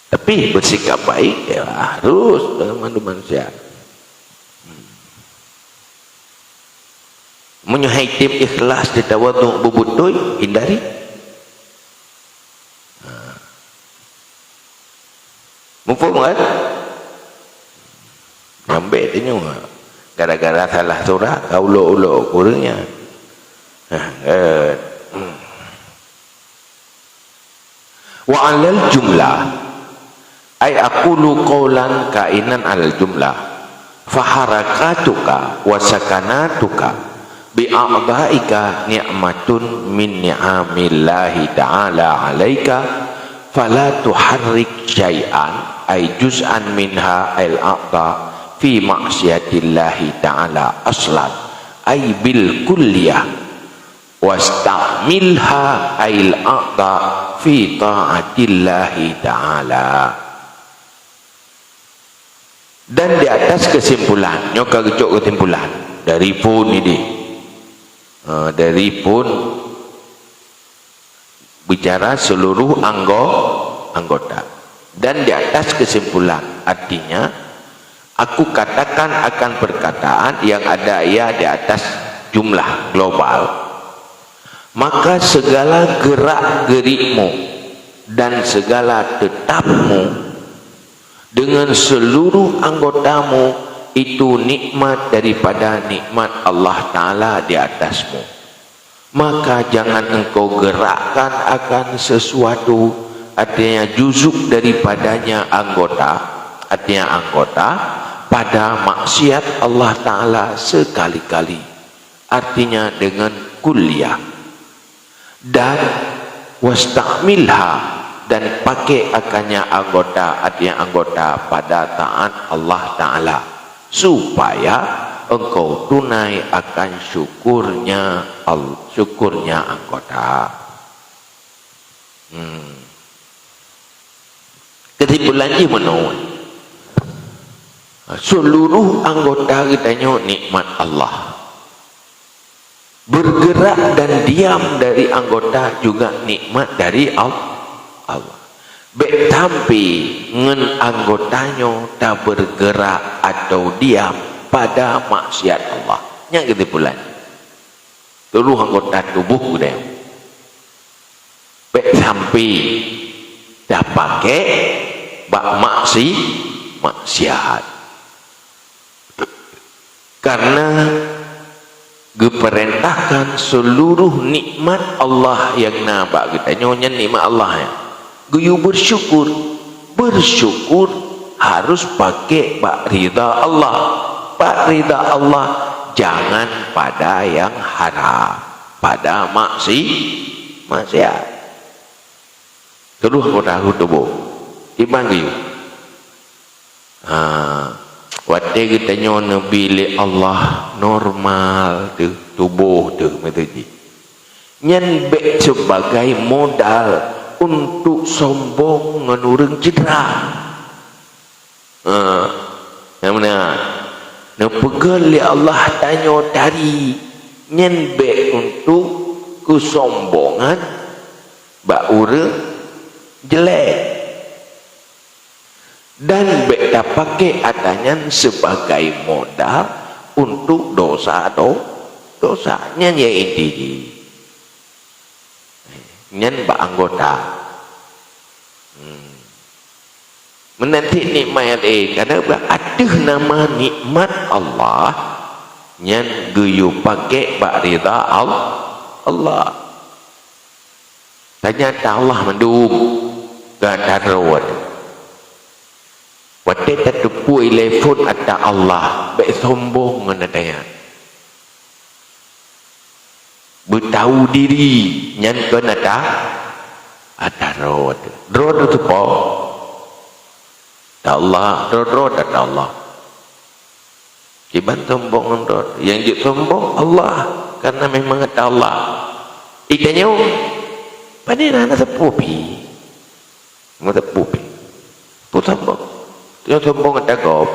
Tapi bersikap baik ya harus dalam manusia. Menyuhai tim ikhlas di tawadu bubutui hindari. Mufum kan? Nyambe tanya gara-gara salah surah kau ulok-ulok kurangnya. Wa alal jumlah ay aqulu qawlan kainan al jumlah fa harakatuka wa sakanatuka bi a'dha'ika ni'matun min ni'amillahi ta'ala 'alaika fala tuharrik syai'an ay juz'an minha al a'dha fi maksiatillahi ta'ala aslan ay bil kulliyah wastamilha ay al a'dha fi ta'atillahi ta'ala. Dan di atas kesimpulan nyoka gecok kesimpulan dari pun ini dari pun bicara seluruh anggota. Dan di atas kesimpulan artinya aku katakan akan perkataan yang ada ia di atas jumlah global, maka segala gerak gerikmu dan segala tetapmu dengan seluruh anggotamu itu nikmat daripada nikmat Allah Ta'ala di atasmu. Maka jangan engkau gerakkan akan sesuatu, artinya juzuk daripadanya anggota, artinya anggota pada maksiat Allah Ta'ala sekali-kali, artinya dengan kuliah. Dan wastamilha, dan pakai akannya anggota, artinya anggota pada taat Allah Ta'ala, supaya engkau tunai akan syukurnya anggota. Kesimpulannya menurut seluruh anggota kitanya nikmat Allah. Bergerak dan diam dari anggota juga nikmat dari Allah. Tapi ngen anggotanya tak bergerak atau diam pada maksiat Allah. Yang kesimpulan seluruh anggota tubuh dia sampai dah pakai bak maksiat karena diperintahkan seluruh nikmat Allah yang nampak kita nyonya nikmat Allah ya. Guyu bersyukur harus pakai bak ridha Allah. Bak ridha Allah jangan pada yang haram, pada maksiat. Terus anggota tubuh timbang guyu. Waktu kita nyonya bilik Allah normal tu tubuh tu macam tu. Nyen bek sebagai modal untuk sombong menurun cedera. Yang mana? Nepegel Allah tanya dari nyen bek untuk kesombongan bak urang jelek. Dan beda pakai adanya sebagai modal untuk dosanya yang inti nyen ba anggota menanti nikmat karena ada nama nikmat Allah nyen guyu pakai ba ridha Allah. Ternyata Allah mendum gadarwat waktu tertepui telefon ada Allah baik sombong menadanya bertahu diri nyankan ada road itu apa? Allah road ada Allah kiban sombong road yang dia sombong Allah karena memang ada Allah ikannya pada nana sepupi sombong dia sombong ada gop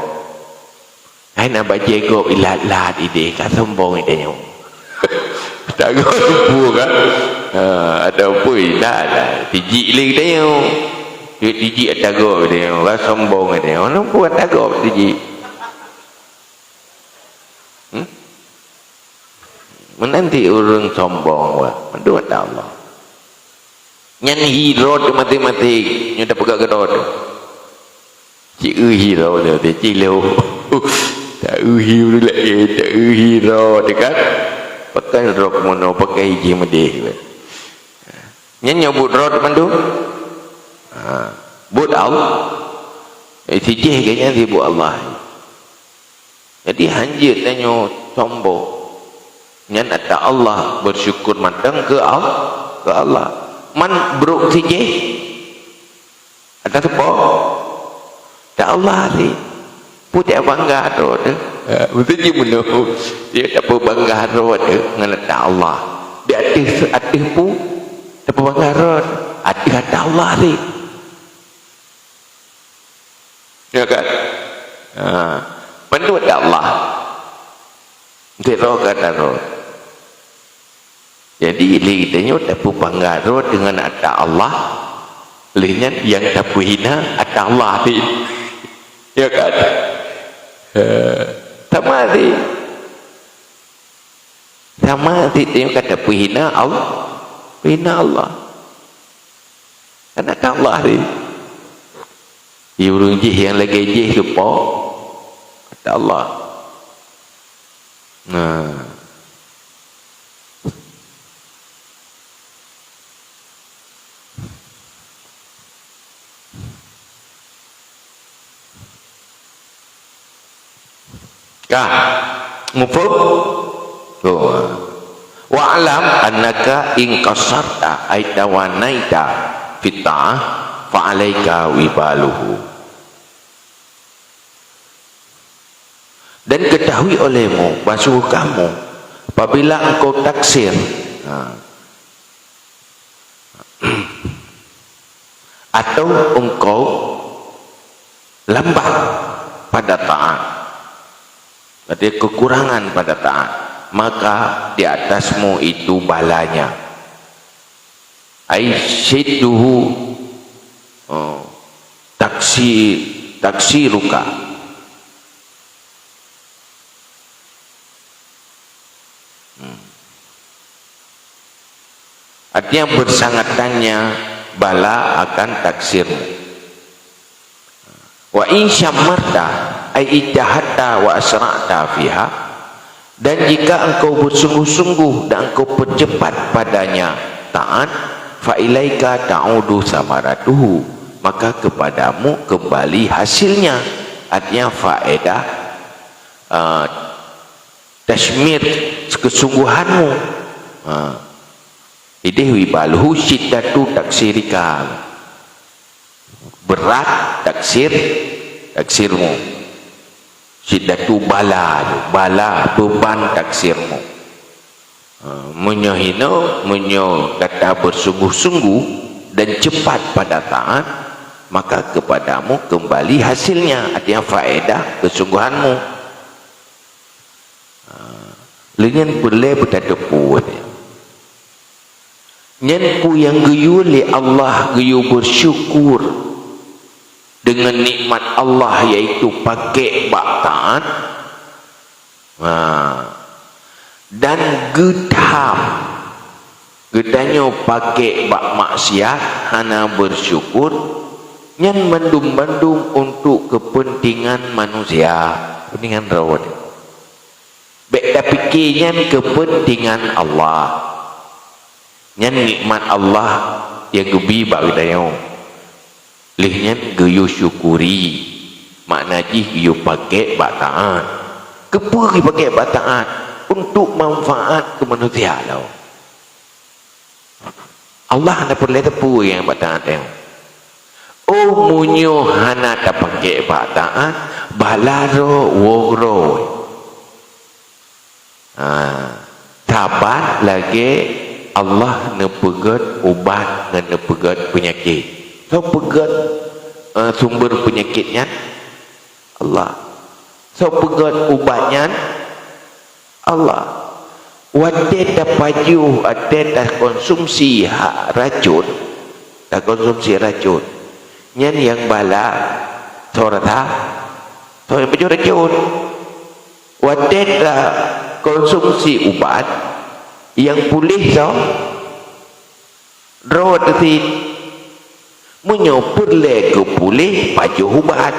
hai nak baca gop ilat ide kan sombong idenya tak gop lupu kan ada apa ilat tiji lagi dia tiji ada gop dia kan sombong dia orang buat ada gop tiji menanti orang sombong menduat Allah nyan hero mati-mati nyudah pegang gedor ci hero dia ci leu tak uhiu lagi tak uhiro dekat pakai rok mono pakai hiji medih nyanyi but rod mandu but Allah sijih kayaknya di bu Allah jadi hanjir tanya sombong nyan ada Allah bersyukur matang ke Allah man bruk sijih ada apa tak Allah ni putih bangga tu betul je menurut dia tak apa bangga tu dengan ada Allah dia ada pun tak apa bangga tu ada Allah ni ya kan menurut Allah dia roh kata roh jadi kita tak apa bangga tu dengan ada Allah lihatnya yang tak hina ada Allah ni ya kan sama tengok kata hina Allah karena ada Allah ni urung jih yang lagi jih lupa ada Allah mufhum wa alam annaka in qasarta ay tawanaita fitah fa alayka wibaluhu dan ketahui olehmu basuh kamu apabila engkau taksir atau engkau lambat pada taat ada kekurangan pada taat maka di atasmu itu balanya aisyidduhu taksiruka artinya bersanggatannya bala akan taksirmu wa in syammarta ay ijtahadta wa asra'ta fiha dan jika engkau bersungguh-sungguh dan engkau percepat padanya taat fa ilaika ta'udu samaratuhu maka kepadamu kembali hasilnya artinya faedah tashmir kesungguhanmu idih wibaluhu syiddatu taksirika berat taksirmu syiddatu bala beban taksirmu menyo kata bersungguh-sungguh dan cepat pada taat maka kepadamu kembali hasilnya artinya faedah kesungguhanmu lengan boleh berdepu nyanku yang geyu li Allah geyu bersyukur dengan nikmat Allah yaitu pakai bak taat dan gedahnya pakai bak maksiat hana bersyukur yang mendung-mendung untuk kepentingan manusia kepentingan rawat bek fikirnya kepentingan Allah yang nikmat Allah yang gebi bak gedahnya lihnya geyu syukuri makna geyu pakai bataan kepuri pakai bataan untuk manfaat ke manusia tau Allah anda perlu tepu yang bataan tau munyo hana tak pakai bataan balaro wogro tabat lagi Allah nepegat ubat dan nepegat penyakit so pegat sumber penyakitnya Allah so pegat ubatnya Allah wate tak paju ate tak konsumsi racun tak konsumsi racun nyan yang bala sorata so yang paju racun wate tak konsumsi ubat yang pulih so rawat ti menyopur le ke pulih paju ubat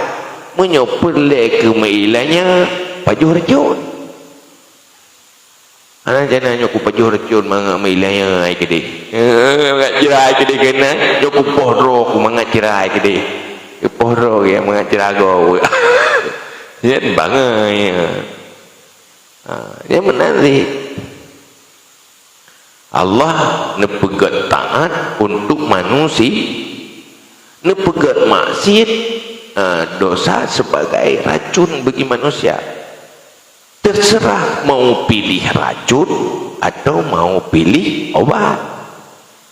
menyopur le ke mailanya pajuh racun. Ana jana nyoku pajuh racun manga milaya ai gede. Mangat cerai gede kena nyoku pohro ku mangat cerai gede. Pohro yang mangat cerago. Yen bangai. Dia menanti Allah nepegat taat untuk manusia, nepegat maksiat dosa sebagai racun bagi manusia. Terserah mau pilih racun atau mau pilih obat.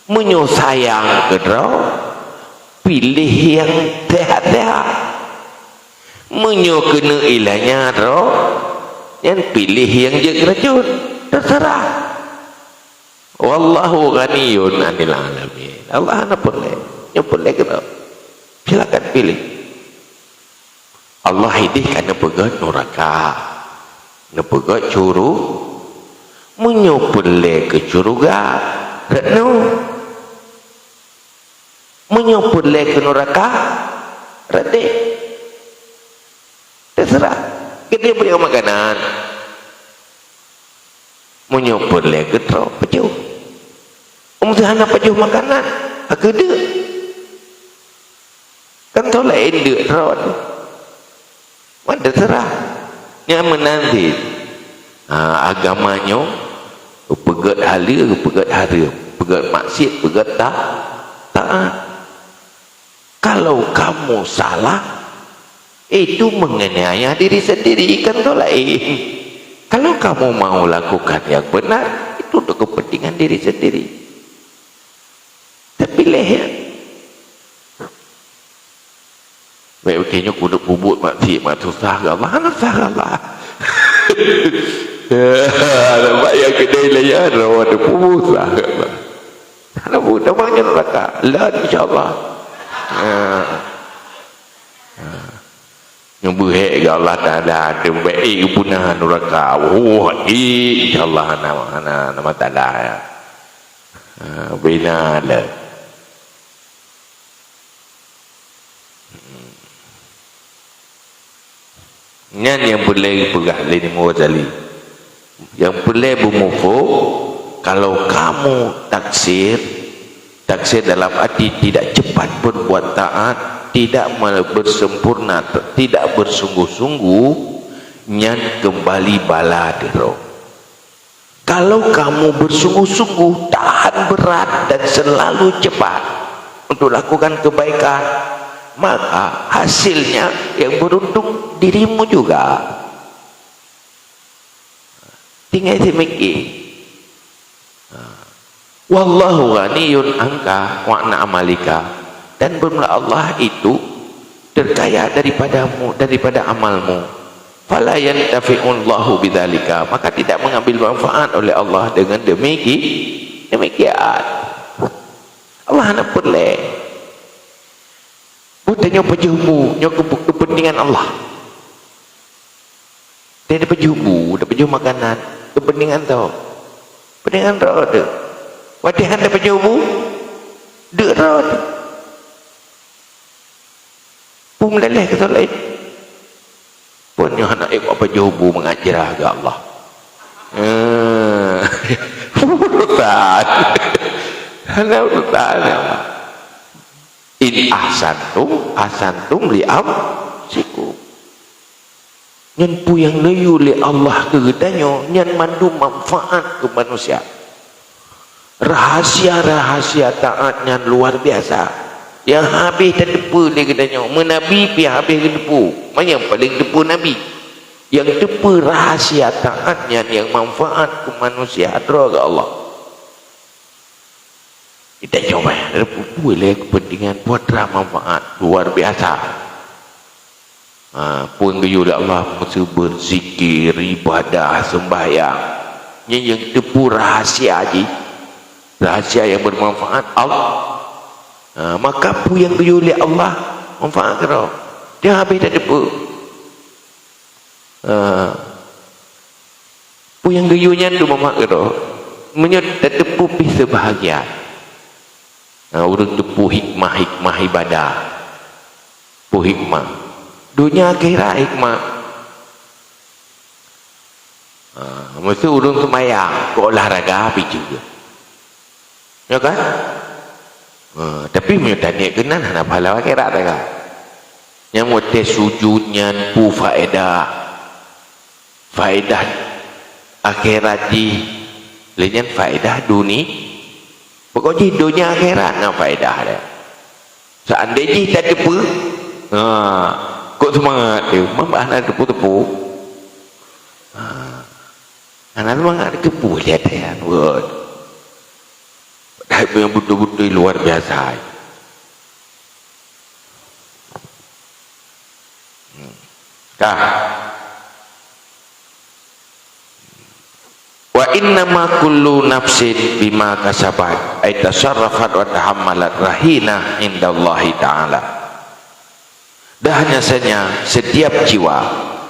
Menyusayang kedau pilih yang sehat-sehat. Menyukena ilahnya roh yang pilih yang jadi racun. Terserah. Wallahu ghaniyun 'anil 'alamin. Allah ana boleh. Ya boleh kedau. Silakan pilih. Allah hidih kana pegat neraka. Nepegat curu menyopele ke curuga retno menyopele ke neraka rete terserah gede beri makanan menyopele ke tro pejuh umsahana pejuh makanan agede kan tau lain dek rod mana terserah yang menanti agamanya pegat halil, pegat haram, pegat maksiat, pegat taat. Kalau kamu salah itu menganiaya diri sendiri kan tu lain. Kalau kamu mau lakukan yang benar itu untuk kepentingan diri sendiri. Terpilih ya. Baik kayaknya kudu bubut maksiat mak susah gak mana salah. Nampak yang kedai layan rawat bubut lah. Kalau budak banyak neraka, lah insyaAllah. Yang berhek ke Allah Ta'ala ada baik punah neraka. InsyaAllah nama Ta'ala ya. Benar lah. Yang boleh pegang Lini Mughazali, yang boleh bermufu kalau kamu taksir dalam arti tidak cepat berbuat taat, tidak bersempurna, tidak bersungguh-sungguh, nyan kembali bala dero. Kalau kamu bersungguh-sungguh, tahan berat dan selalu cepat untuk lakukan kebaikan, maka hasilnya yang beruntung dirimu juga. Tinggal dimikir. Wallahu ghaniyun anka wa amalika, dan benar Allah itu terkaya daripadamu, daripada amalmu. Fala yantafi'ullahu bidzalika, maka tidak mengambil manfaat oleh Allah dengan demikian. Allah nak boleh buatnya pejumu, nyok kepentingan Allah. Dia ada pejumu, ada pejumu makanan, kepentingan tau. Kepentingan roh tu. Wadihan ada pejumu, dek roh tu. Pun leleh kata lain. Punya anak ikut pejumu mengajar ke Allah. Urutan. Anak urutan apa? In ahsantum li'am siku. Nyan pu yang layu li Allah kegedanyo, nyan mandu manfaat ke manusia. Rahasia-rahasia taatnya luar biasa. Yang habis dan depu li kegedanyo, menabi pi habis ke depu. Mana yang paling depu nabi? Yang depu rahasia taatnya yang manfaat ke manusia adra ke Allah. Kita coba ya, boleh kepentingan buat manfaat luar biasa. Puan gayu Allah mesti berzikir, ibadah, sembahyang. Yang tepu rahasia aja, rahasia yang bermanfaat Allah. Maka pu yang gayu Allah manfaat kau. Dia habis dah tepu. Pu yang gayunya tu manfaat kau. Menyot dah tepu bisa bahagia. Urut tepu hikmah ibadah, pu hikmah dunia akhirat hikmah. Mesti urung semayang ke olahraga api juga, ya kan? Tapi minta niat kenan hana pahala akhirat kan? Yang mesti sujudnya pu faedah akhirat di lain faedah dunia. Pokoknya dunia akhirat nak faedah dia. Seandainya tak tepu, kok semangat dia, mama anak tepu-tepu. Anak semangat tepu lihat dia, word. Dah yang betul-betul luar biasa. Kah? Wa innama kullu nafsin bima kasabat ay tasarrafat wa tahammalat rahina indallahi ta'ala. Dah hanya saja setiap jiwa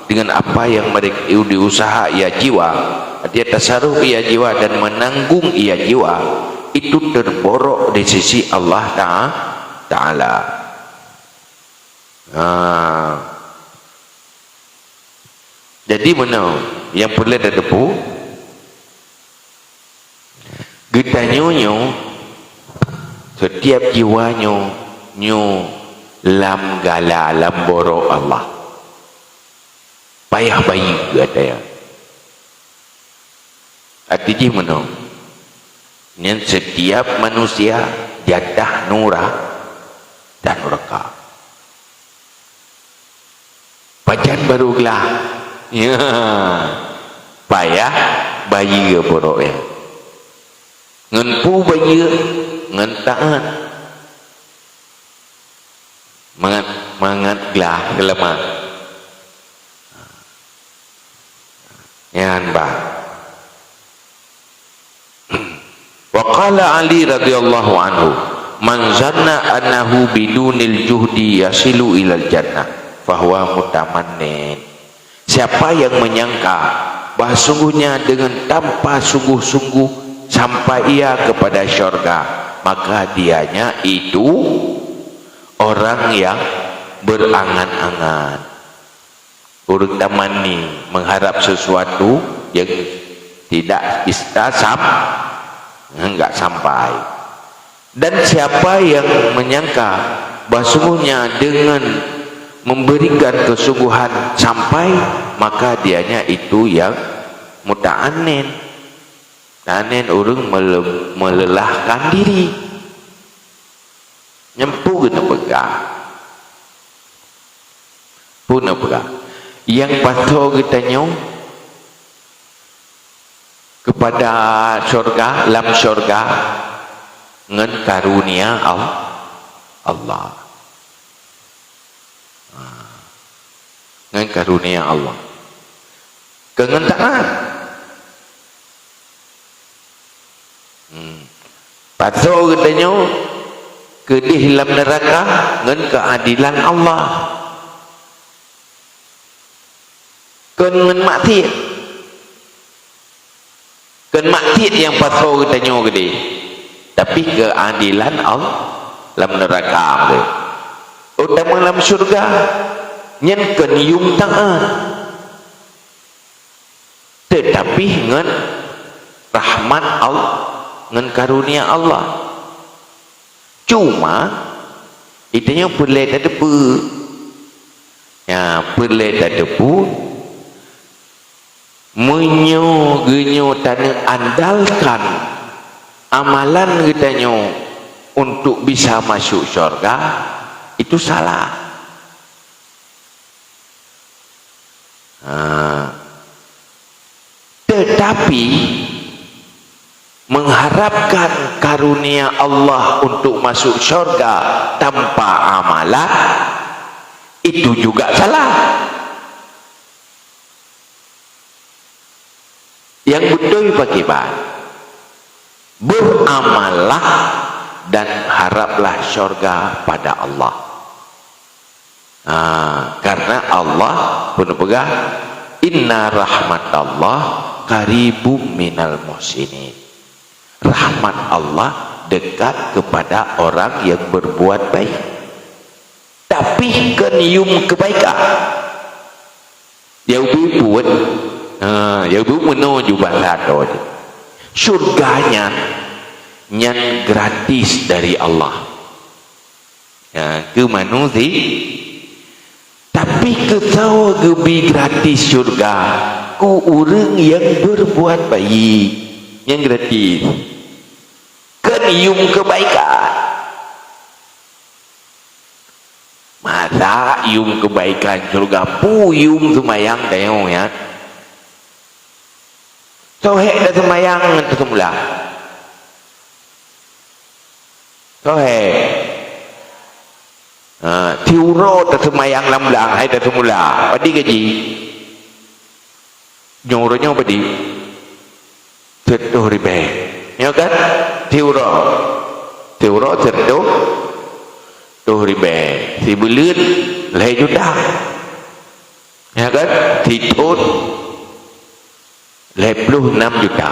dengan apa yang mereka diusaha ia jiwa, dia tasarruf ia jiwa dan menanggung ia jiwa, itu terborok di sisi Allah Ta'ala. Jadi mana yang boleh ada depu kita nyo setiap jiwa nyo lam gala lam borok Allah payah bayi kata ya artinya mana yang setiap manusia jatah nura dan neraka pajan barulah ya payah bayi ke borok ya ngan pu bayi ngan taat mangat gelah gelemah yan ba wa qala Ali radhiyallahu anhu man zanna annahu bidunil juhdi yasilu ilal jannah fahuwa mutamannin. Siapa yang menyangka bahawa sungguhnya dengan tanpa sungguh-sungguh sampai ia kepada syurga, maka dianya itu orang yang berangan-angan, urut tamani, mengharap sesuatu yang tidak bisa enggak sampai. Dan siapa yang menyangka bahawa sungguhnya dengan memberikan kesungguhan sampai, maka dianya itu yang muta'annin. Tanen orang melelahkan diri, nyempu kena pegang, pun pegang. Yang patut kita nyong kepada syurga, lam syurga, ngan karunia Allah, ngan karunia Allah, kengentaan. Patut katanya ke di dalam neraka dengan keadilan Allah, dengan maksiat, yang patut katanya ke di, tapi keadilan Allah dalam neraka ke, utama dalam surga nyen kenyum taat, tetapi dengan rahmat Allah, dengan karunia Allah. Cuma itanya boleh tak depu, ya boleh tak depu menyo tanah andalkan amalan kitanya untuk bisa masuk syurga, itu salah. Tetapi mengharapkan karunia Allah untuk masuk syurga tanpa amalan, itu juga salah. Yang betul bagaimana? Beramallah dan haraplah syurga pada Allah. Karena Allah pun pegang inna rahmatallah qaribum minal muhsinin. Rahmat Allah dekat kepada orang yang berbuat baik, tapi kenium kebaikan yang berbuat ya bu menuju balado surganya yang gratis dari Allah ya ke manusia tapi ketawa gebi gratis surga ku orang yang berbuat baik yang gratis kan yung kebaikan masa yung kebaikan surga puyung semayang tayong ya sohek dah semayang itu semula sohek tiuro dah semayang lamlang hai dah semula padi gaji nyuruhnya padi setuh ribe ya kan tiuro setuh tuh ribe si belut leh juta ya kan titut 56 juta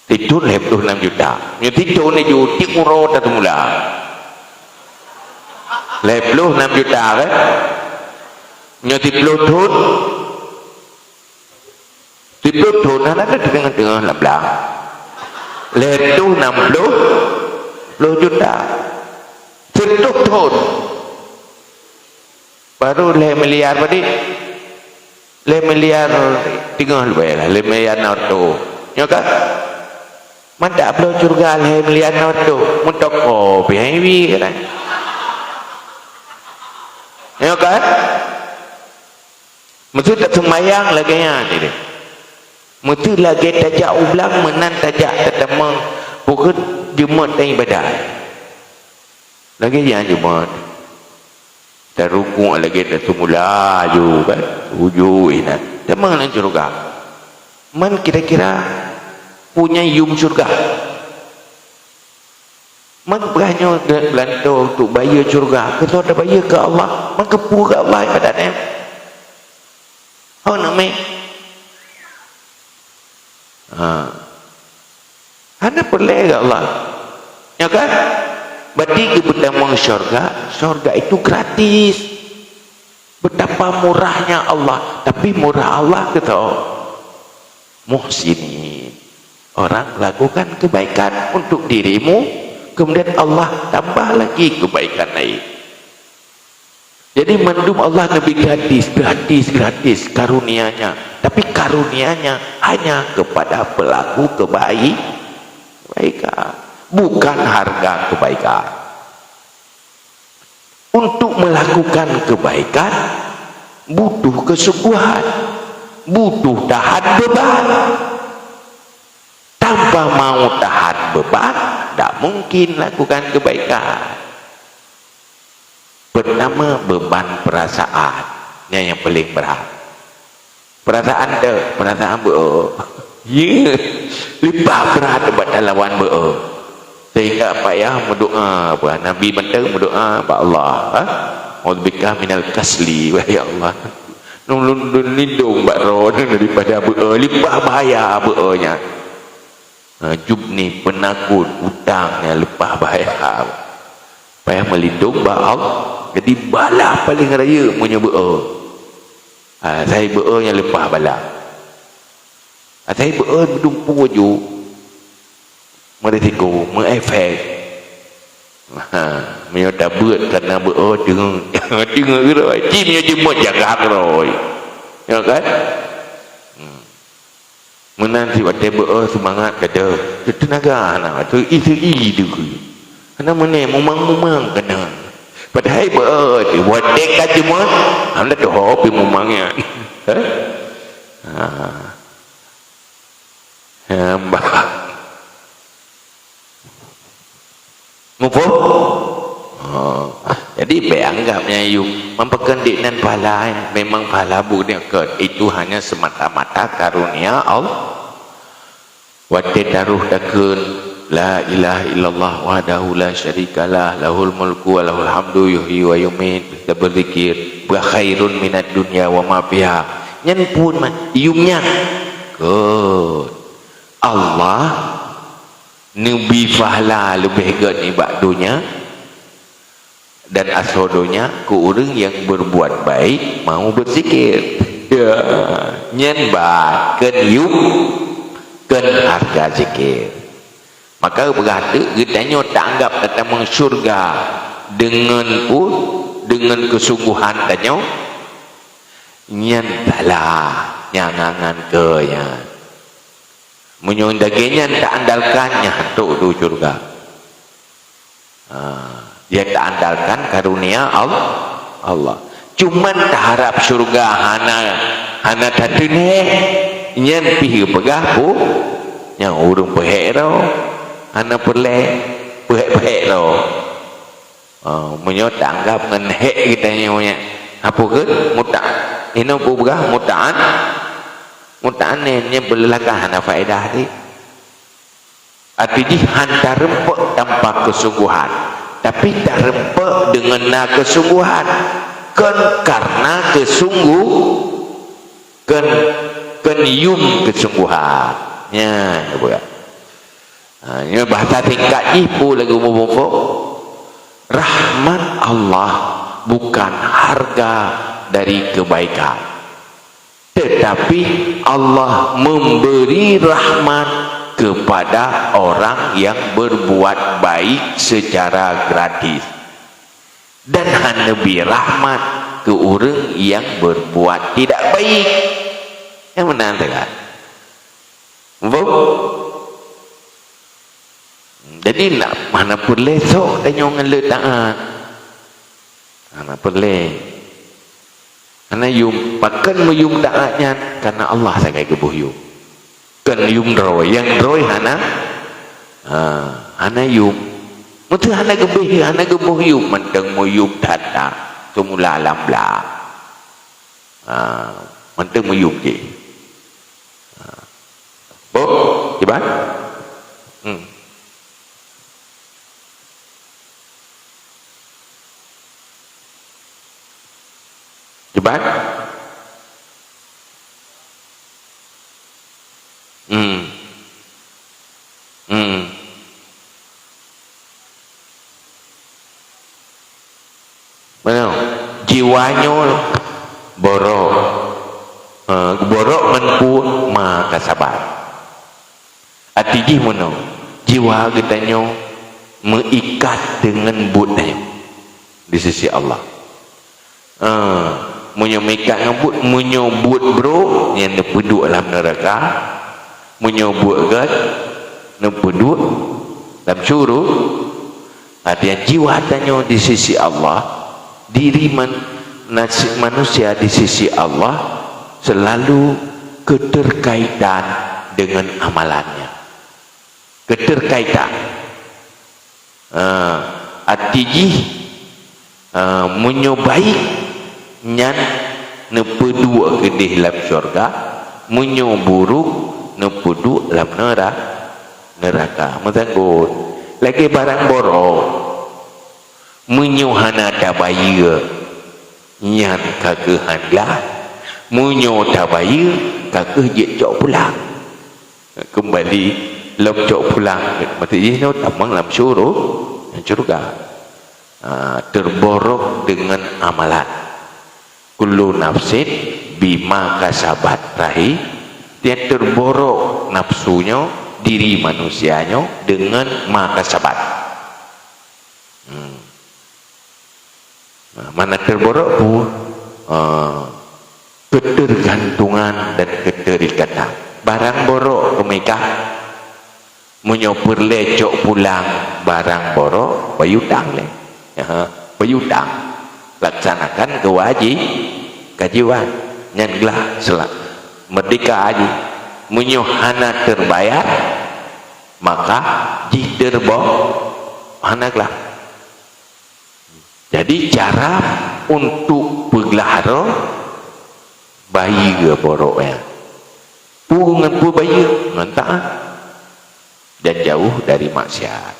titut 56 juta yang titut ni ju tiuro dah semula 56 juta kan yang titut tut ada di tengah-tengah lablang letu 60 juta tut baru 5 miliar tadi 5 miliar tinggal lebih lah 5 miliar nauto ya kan mana belum surga 5 miliar nauto untuk kopi heavy kan ya kan mesti tak semayang lagi ya ni mesti lagi tajak ulang menan tajak tetemang bukan jumat dan ibadat lagi yang jumat terukung lagi dah semula ju kan uju ini temang dalam surga man kira-kira punya yum surga man beranya belantau untuk bayar surga kalau ada bayar ke Allah man kepu ke Allah ibadatnya apa namanya anda boleh ke Allah ya kan berarti kebetulan surga itu gratis betapa murahnya Allah tapi murah Allah kita muhsinin orang lakukan kebaikan untuk dirimu kemudian Allah tambah lagi kebaikan lain jadi mendum Allah lebih gratis karunianya tapi karunianya hanya kepada pelaku kebaikan bukan harga kebaikan untuk melakukan kebaikan butuh kesungguhan butuh tahan beban tanpa mau tahan beban tak mungkin lakukan kebaikan bernama beban perasaan yang paling berat perasaan ya lipat berat pada lawan sehingga payah berdoa apa Nabi benar berdoa apa Allah A'udzubika minal kasli wahai Allah lindung bakro daripada lipat bahaya nya jubni penakut utangnya lepas bahaya payah melindung Allah jadi bala paling raya punya saya yang lepas bala saya berdumpu waju merisiko mengefek menyata buat karena dengar dengar cimnya cuma jaga roy ya kan menanti waktu semangat kata tenaga anak tu itu karena mana mumang kena padahal waktu kan cuma anda tu hobi mumangnya hamba Mufo? Jadi beranggapnya yung memperkendikan pahala memang pahala bukan itu hanya semata-mata karunia Allah. Wadid daruh dakun la ilaha illallah wahdahu la syarikalah lahul mulku wa lahul hamdu yuhyi wa yumiit kita berzikir khairun minad dunya wa ma fiha nyen pun yumnya ke Allah Nabi fahla lebih ibadat dunia dan asrodonya ke orang yang berbuat baik mau berzikir ya nyen ba ken yup ken harga zikir. Maka berkata kita tak anggap datang surga dengan kesungguhan tanya nyen balah nyangangan ke nya menyon dagingnya tak andalkannya untuk tu surga. Dia tak andalkan karunia Allah. Cuman tak harap surga hana tadi ni nyen pi pegah pu yang urung pehek ro hana perle pehek ro. Menyo tak anggap ngan hek kita nyonya apa ke muta ini pu pegah mutaan ni belakang hana faedah ni. Artinya hantar rempek tanpa kesungguhan, tapi tak rempek dengan kesungguhan kan karena kan yum kesungguhannya bukan. Ini bahasa tingkat ibu lagi umum-umum. Rahmat Allah bukan harga dari kebaikan, tetapi Allah memberi rahmat kepada orang yang berbuat baik secara gratis, dan hanya beri rahmat ke orang yang berbuat tidak baik. Yang mana tak? Jadi nak mana boleh sok tanya dengan letaan. Mana boleh. Karena yum pakan meyum taatnya karena Allah sangat kebuh yum. Kan yum roy yang roy hana yum. Mesti hana kebuh yum mentang meyum tata semula alam lah. Mentang meyum je. Bo, iban? Cepat. Mana? Jiwanya borok. Borok menpu maka sabar. Artinya mana? Jiwa kita mengikat dengan budnya di sisi Allah. Menyemikat ngabut menyebut bro yang nepeduk dalam neraka, menyebut gat nepeduk dalam syurga. Artinya jiwa tanya di sisi Allah, diri manusia di sisi Allah selalu keterkaitan dengan amalannya, keterkaitan. Artinya menyobaik nyan nepeduk ke dalam syurga, menyoburuk nepeduk dalam neraka. Mazanggun lagi barang borok menyohana tabaya nyan kagehanlah menyo tabaya kageh je cok pulang kembali lom cok pulang mati ini tamang dalam syurga. Terborok dengan amalan. Kullu nafsin bima kasabat rahi. Dia terborok nafsunya, diri manusianya dengan makasabat. Mana terborok pun ketergantungan dan keterikatan. Barang borok kemekah menyopur lecok pulang barang borok bayutang le. Bayutang laksanakan kewajiban nyanglah selak merdeka aji menyohana terbayar maka jiterbo anaklah. Jadi cara untuk pelihara bayi ke borok ya pungan pu bayi ngantaan dan jauh dari maksiat.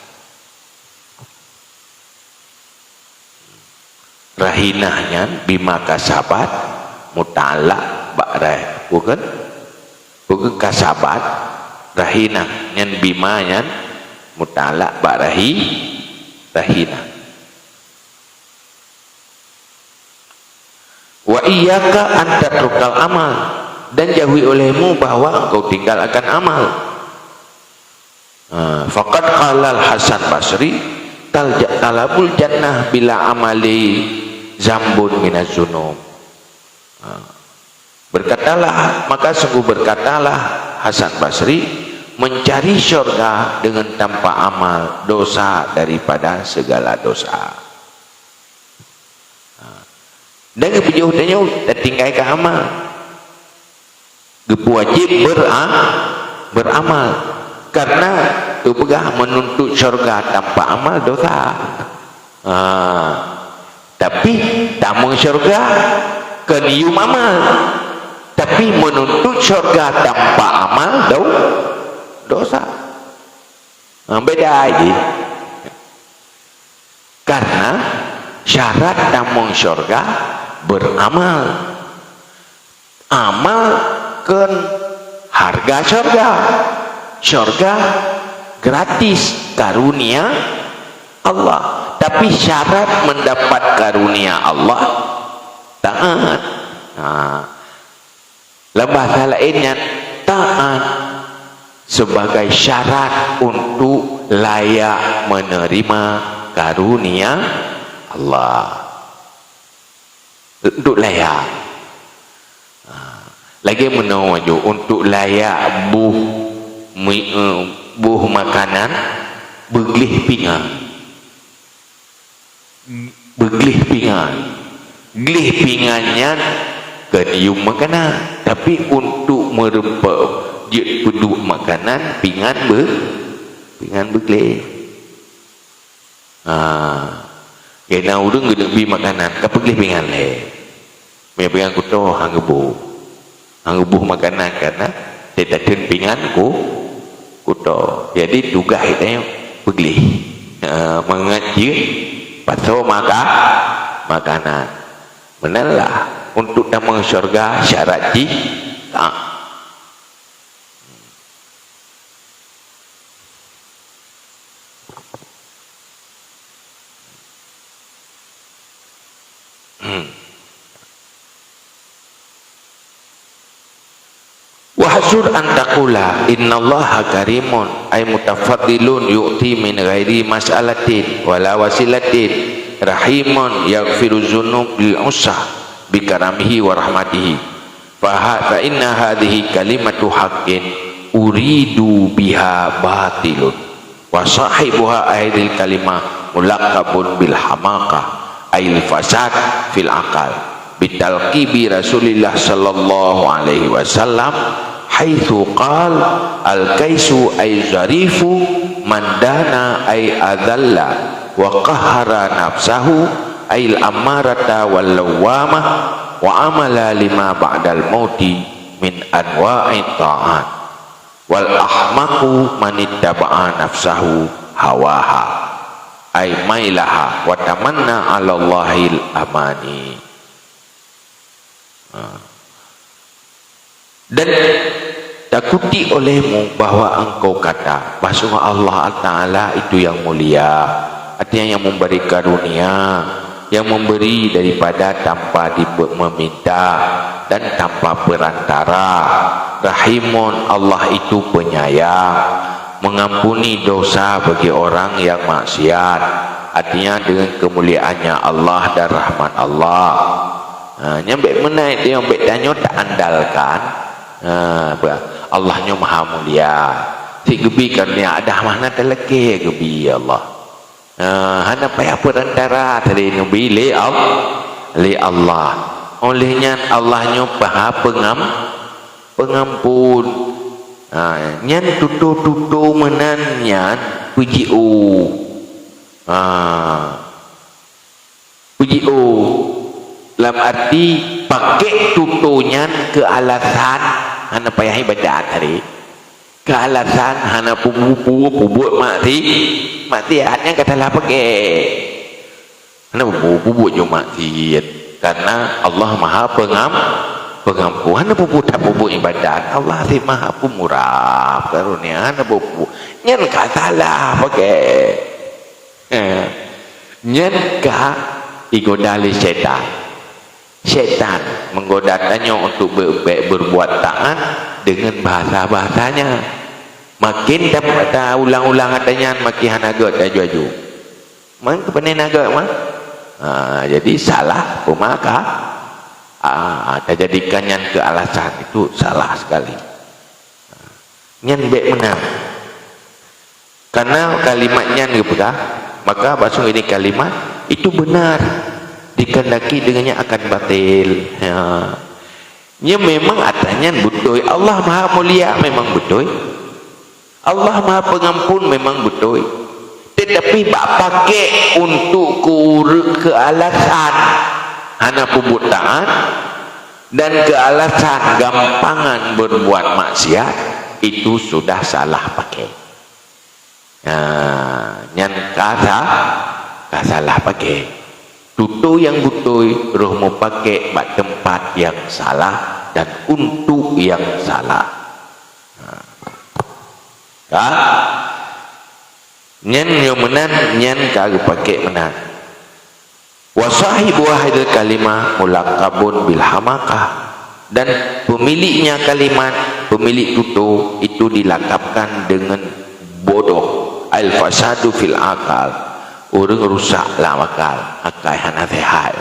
Rahinahnya bima kasabat muta'alaq ba'rah bukan kasabat rahinah nyan bima nyan muta'alaq ba'rahi rahinah wa iyyaka an tatrukal amal, dan jauhi olehmu bahwa engkau tinggalkan amal. Faqad qala Al-Hasan Basri talabul jannah bila amali zambun minaz zunub. Berkatalah, maka sungguh berkatalah Hasan Basri, mencari syurga dengan tanpa amal dosa daripada segala dosa. Dan berjauh-jauh dan tinggalkan amal. Wajib beramal, karena tu pegah menuntut syurga tanpa amal dosa. Tapi tamu syurga kenium amal, tapi menuntut syurga tanpa amal dosa. Beda aja. Karena syarat tamu syurga beramal. Amal kan harga syurga. Syurga gratis, karunia Allah. Tapi syarat mendapat karunia Allah taat. Bahasa lainnya, taat sebagai syarat untuk layak menerima karunia Allah. Untuk layak. Lagi menuju untuk layak buh makanan beglih pinggan. Glih pingannya kenium makanan, tapi untuk merempah dia penduk makanan pingan beglih. Kena urang gede bi makanan ka beglih pingan le. Me pingan ku to hanggebuh makanan karena tetaten pingan ku to. Jadi tugas kita beglih. Mengaji paso makanan. Benalah untuk tamu syurga syarat wahsur antakula innallaha karimun ay mutafaddilun yu'ti min ghairi mas'alatin wala wasilatin rahimun yaghfiru dzunub bil usah bi karamihi wa rahmatihi fa inna hadhihi kalimatu haqqin uridu biha batilun wa sahibuha aidil kalimah mulaqabun bil hamaqah ail fasad fil aqal bitalqibi Rasulillah sallallahu alaihi wasallam haitsu qal al kaisu ay zarifu mandana ay adalla wa qahara nafsahu ay al amarata wal lawamah wa amala lima ba'dal mauti min anwa'i ta'at wal ahmaqu man ittaba'a nafsahu hawaha ay mailaha wa tamanna 'ala Allahil amani. Dan takuti olehmu bahwa engkau kata bahwa Allah Ta'ala itu yang mulia, artinya yang memberi karunia, yang memberi daripada tanpa meminta dan tanpa perantara. Rahimun, Allah itu penyayang, mengampuni dosa bagi orang yang maksiat, artinya dengan kemuliaannya Allah dan rahmat Allah. Nyampe menaik dia nyampe tanya tak andalkan Allahnya maha mulia. Si gebi kerana ada mana terlekeh gebi Allah. Hana payah perantara tadi nabi li Allah. Olehnya Allahnya maha pengampun. Nyan tutu menannya pujiu. Pujiu dalam arti pakai tutunya ke alasan hana payah ibadat hari ke alasan hana pubuk mati hanya katalah pakai hana pubuk je mati karena Allah maha pengampun. Hana pubuk tak pubuk ibadat Allah si maha pemurah karunia hana pubuk nyan katalah pakai nyan ka igodali setan Syaitan menggoda tanya untuk berbuat taat dengan bahasa-bahasanya. Makin dapat ulang-ulang katanya, makin hanaga tak jaju. Mang kepenin naga mah. Jadi salah pemaka. Jadikan yang ke alasan itu salah sekali. Nyan baik menang. Karena kalimatnya betul, maka bahasa ini kalimat itu benar. Dikendaki dengannya akan batil. Ya memang adanya betul. Allah Maha Mulia memang betul. Allah Maha Pengampun memang betul. Tetapi bak pakai untuk ke alasan hana pubut taat dan ke alasan gampangan berbuat maksiat, itu sudah salah pakai. Nyan salah pakai. Tutu yang betul roh mau pakai bak tempat yang salah dan untuk yang salah. Nyan yang menan, nyan kagak pakai menan. Wa sahibu hadil kalimah mulaqabun bil hamakah, dan pemiliknya kalimat, pemilik tutu itu dilakapkan dengan bodoh. Al fasadu fil akal, orang rusaklah akal hana sehat.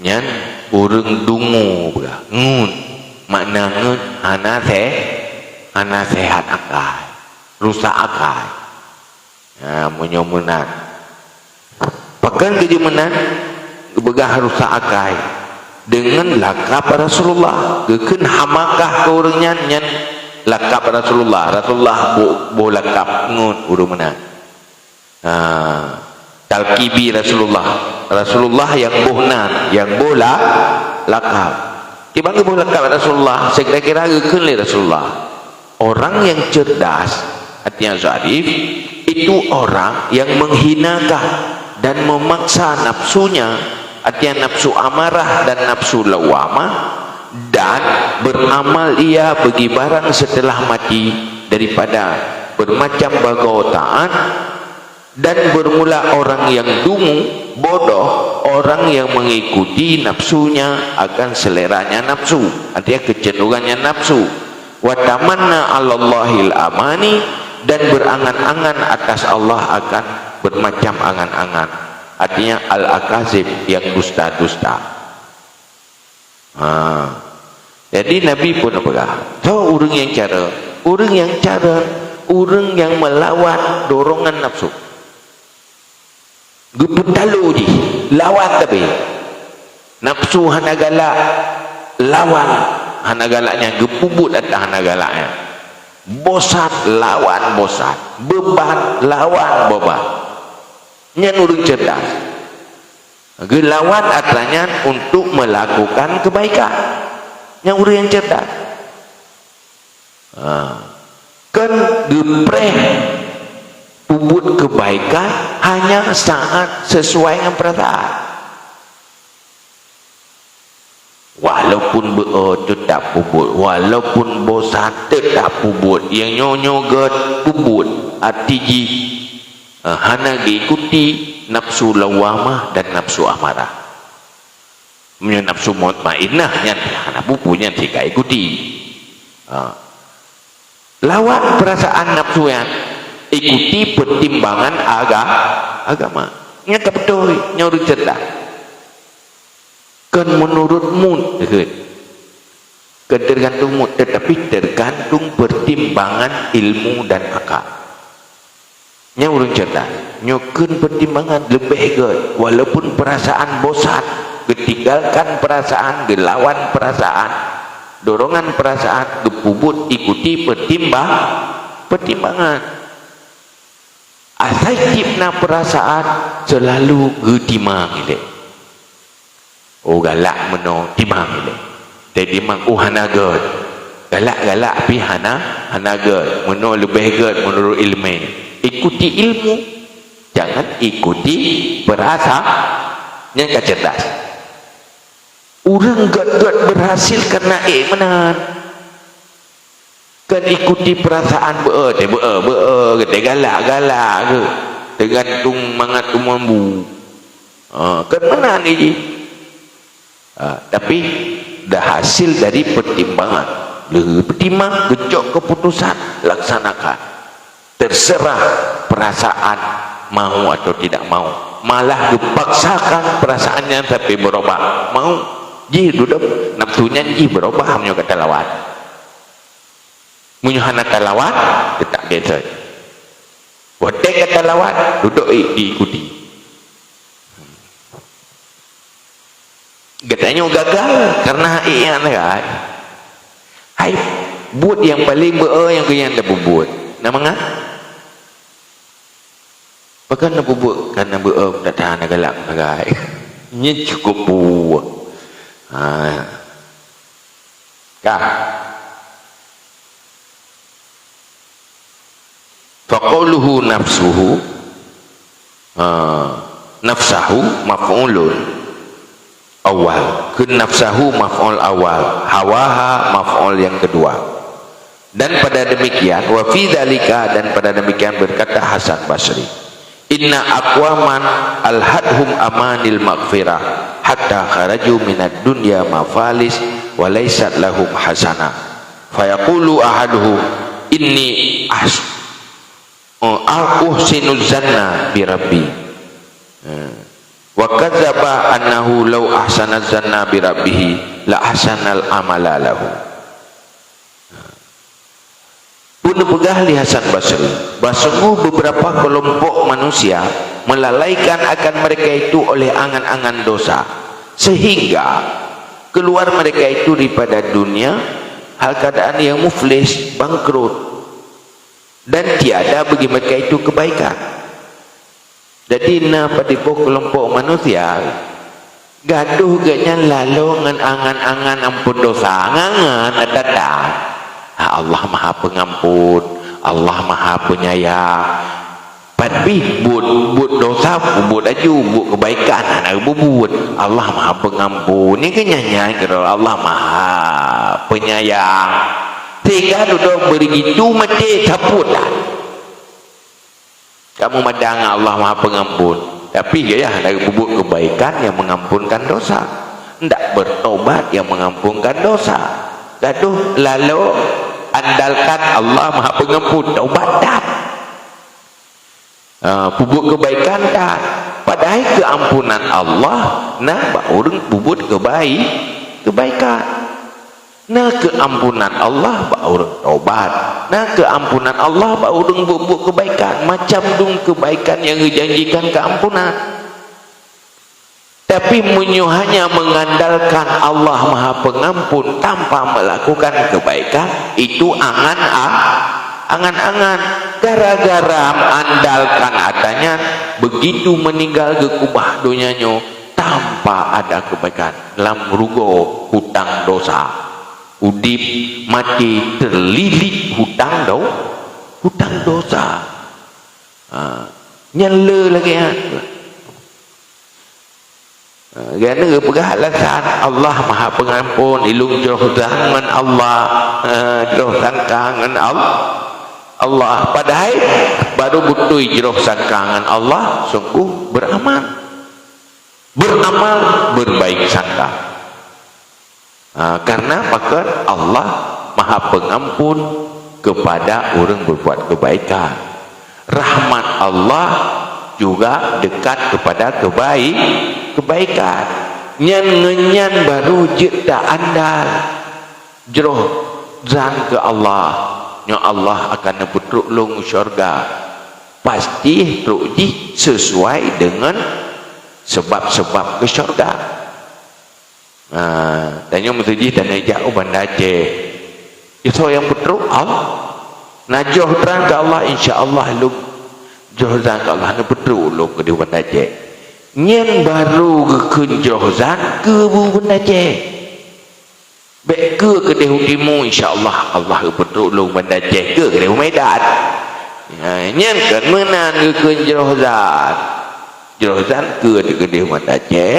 Nyan orang dungu pula makna hana sehat akal, rusak akal. Menyomunan pakan kejemenan begah rusak akal dengan lakap Rasulullah. Keken hamakah ke orangnya nyan lakap Rasulullah bo lakap ngun urung menang. Talkibi Rasulullah yang bohnan, yang bola lakap. Tiba-tiba bola lakap Rasulullah, saya kira-kira kekeli Rasulullah. Orang yang cerdas, artinya Zarif, itu orang yang menghinakan dan memaksa nafsunya, artinya nafsu amarah dan nafsu lawamah, dan beramal ia bagi barang setelah mati daripada bermacam bagau taat. Dan bermula orang yang dungu, bodoh, orang yang mengikuti nafsunya akan seleranya nafsu, artinya kecenderungannya nafsu. Wa tamanna 'alallahil amani, dan berangan-angan atas Allah akan bermacam angan-angan, artinya al-akazib, yang dusta-dusta. Jadi Nabi pun apa? Tahu orang yang melawan dorongan nafsu. Gepetalu je, lawan tapi nafsu hana galak, lawan hana galaknya, gepubut atas hana galaknya, bosan lawan bosan, beban lawan beban. Nyan orang cerdas, gelawan atasnya untuk melakukan kebaikan. Yang orang yang cerdas kan gepreh pubut kebaikan hanya saat sesuai dengan perasaan. Walaupun tetap pubut, walaupun bosan tetap pubut, yang nyonyoget pubut, arti hana diikuti nafsu lawamah dan nafsu amarah. Nafsu mutmainnah yang hana pupunya jika ikuti. Lawan perasaan nafsu yang ikuti pertimbangan agama. Nya betul, nya urut cerdas. Kan menurut mood, kan tergantung mood, tetapi tergantung pertimbangan ilmu dan akal. Nya urut cerdas, nya kan pertimbangan lebih good, walaupun perasaan bosan, ketinggalkan perasaan, gelawan perasaan, dorongan perasaan, gepubut ikuti pertimbangan. Asaitipna perasaan selalu getimang ile. Oh galak meno timang ile. Jadi mang hana god. Galak-galak pi hana god. Meno lebih god menurut ilmu. Ikuti ilmu, jangan ikuti perasaan yang cerdas. Urang god berhasil karena menan. Kan ikuti perasaan gede galak ke tergantung mangat tumambu. Kan mana ni? Tapi dah hasil dari pertimbangan. Pertimbang, gejok keputusan, laksanakan. Terserah perasaan mau atau tidak mau. Malah dipaksakan perasaannya tapi berubah. Mau ji duduk nafsunya ji berubah hanya kata lawan. Munyuhana kata lawan tak biasa. Botek kata lawan duduk diikuti. Katanya gagal karena iyan kan. Hai buat yang paling yang kaya anda buat. Nama ngah? Bahkan anda buat karena tak tahan galak bagai. Ini cukup buat. Kah? Faqauluhu nafsuhu nafsahu maf'ulun awal, kun nafsahu maf'ul awal, hawaha maf'ul yang kedua. Dan pada demikian wa fi dzalika, dan pada demikian berkata Hasan Basri, inna aqwaman alhadhum amanil maghfirah hatta kharaju minad dunya mafalis wa laysat lahum hasanah fayaqulu ahaduhum inni uhsinu zanna bi rabbi wa kadzaba annahu law ahsana zanna bi rabbih la ahsanal amala lahu. Pun pegah li Hasan Basri, sungguh beberapa kelompok manusia melalaikan akan mereka itu oleh angan-angan dosa sehingga keluar mereka itu daripada dunia hal keadaan yang muflis, bangkrut, dan tiada bagi mereka itu kebaikan. Jadi pada kelompok manusia gaduh gaknya lalu ngan angan-angan ampun dosa, angan ada Allah Maha Pengampun, Allah Maha Penyayang. Tapi buat dosa, buat aju, buat kebaikan, anak buat Allah Maha Pengampun. Ini kenyanyian kira Allah Maha Penyayang. Tiga duduk begitu mati caput dah. Kamu madang Allah Maha Pengampun, tapi ya dari buat kebaikan yang mengampunkan dosa, tidak bertobat yang mengampunkan dosa. Gaduh lalu andalkan Allah Maha Pengampun, taubat dah. Buat kebaikan dah. Padahal keampunan Allah nah orang buat kebaikan. Nah keampunan Allah orang taubat. Nah keampunan Allah orang buat kebaikan. Macam dung kebaikan yang dijanjikan keampunan. Tapi hanya mengandalkan Allah Maha Pengampun tanpa melakukan kebaikan, itu angan-angan. Gara-gara andalkan adanya, begitu meninggal ke kubah dunianya tanpa ada kebaikan, dalam rugo hutang dosa, udip mati terlilit hutang dosa. Nyala lagi ya. Kerana pegah alasan Allah Maha Pengampun, ilung jauh tangan Allah, jauh sangkangan Allah. Padahal baru butuh jauh sangkangan Allah, sungguh beramal, berbaik sangka. Karena pakar Allah Maha Pengampun kepada orang berbuat kebaikan. Rahmat Allah juga dekat kepada kebaikan. Nyan baru jeda andal jeroh zan ke Allah, nya Allah akan bertolong syurga. Pasti teruji sesuai dengan sebab-sebab ke syurga. Tanya mesti dan jauh banda je. Itu yang betul Allah. Najoh terang ke Allah, insya-Allah lu johzan ke Allah betul lu ke dia banda je. Nyen baru ke johzan ke bu banda je. Baik ke dia utimu, insya-Allah Allah betul lu banda je ke dia Medan. Nyen kan menan ke johzan ke dia banda je.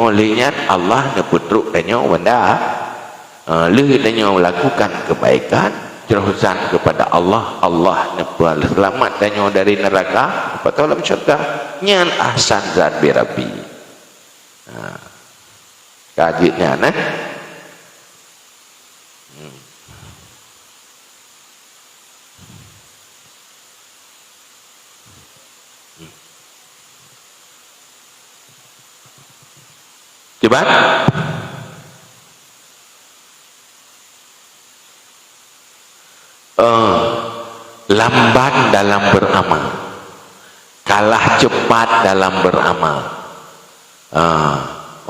Olehnya Allah nak betul tanya banda. Lu tanya melakukan kebaikan, jerohzan kepada Allah, Allah nak selamat tanya dari neraka atau dalam syurga. Nyan ahsan zat bi rabbi. Kajitnya nah. Coba lambat dalam beramal, kalah cepat dalam beramal,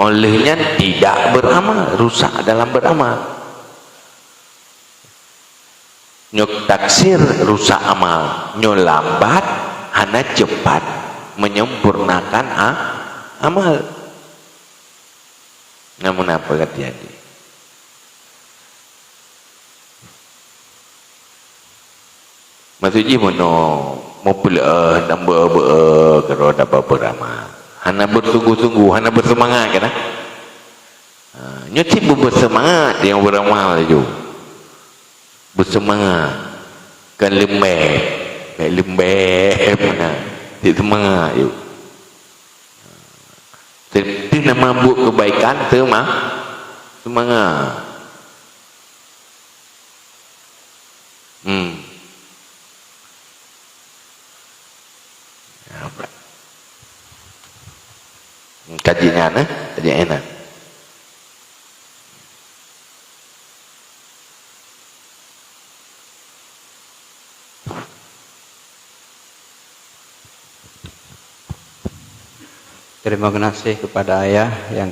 olehnya tidak beramal, rusak dalam beramal. Nyok taksir rusak amal, nyok lambat hana cepat menyempurnakan amal. Namun apa terjadi? Maksudnya mau pula dan kalau dapat beramal, hana bersungguh-sungguh, hana bersemangat kan? Nyoti bersemangat yang beramal itu, bersemangat, kan lembek, mana? Tidak semangat itu. Itu nama buat kebaikan, semangat. Kajian enak. Terima kasih kepada ayah yang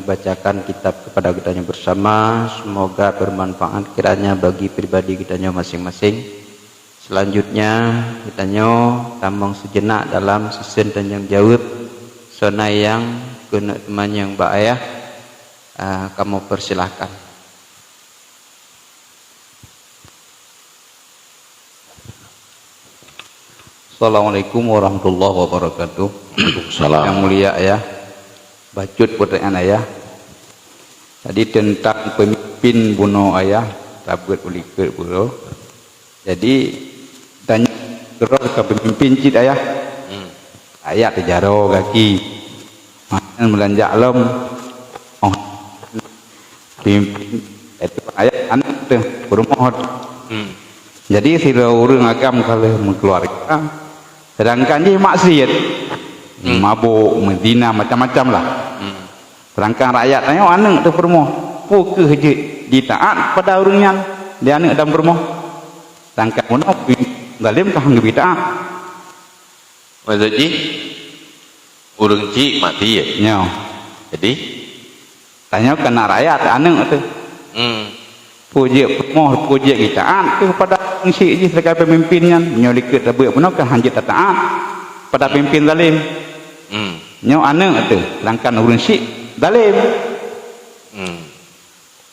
bacakan kitab kepada kitanya bersama. Semoga bermanfaat kiranya bagi pribadi kitanya masing-masing. Selanjutnya kitanya tambang sejenak dalam susun dan yang jawab sona yang kena teman yang mbak ayah, kamu persilahkan. Assalamualaikum warahmatullahi wabarakatuh. Salam. Yang mulia ya, bacut pertanyaan ayah. Jadi tentang pemimpin bunuh ayah, tabut uliker bunuh. Jadi tanya terus ke pemimpin cid ayah. Ayah terjaro kaki, mana melanja alam. Oh, pemimpin itu ayah anak tu berumah. Jadi sila orang agam kalau mengeluarkan, sedangkan dia maksiat, mabuk, menzina macam-macam lah. Sedangkan rakyat tanya anak tu berumah, pukul je ditaat pada orangnya dia anak dalam berumah. Sedangkan mana galim kah nggak ditaat? Maksudnya orang cik mati ya. Jadi tanya kena rakyat anak tu. Puji pemoh puji kita kepada ngisi je sebagai pemimpinnya nyoliket tabuk pun kan hanjit taat pada pemimpin zalim. Nyo anak tu langkan urun syik zalim.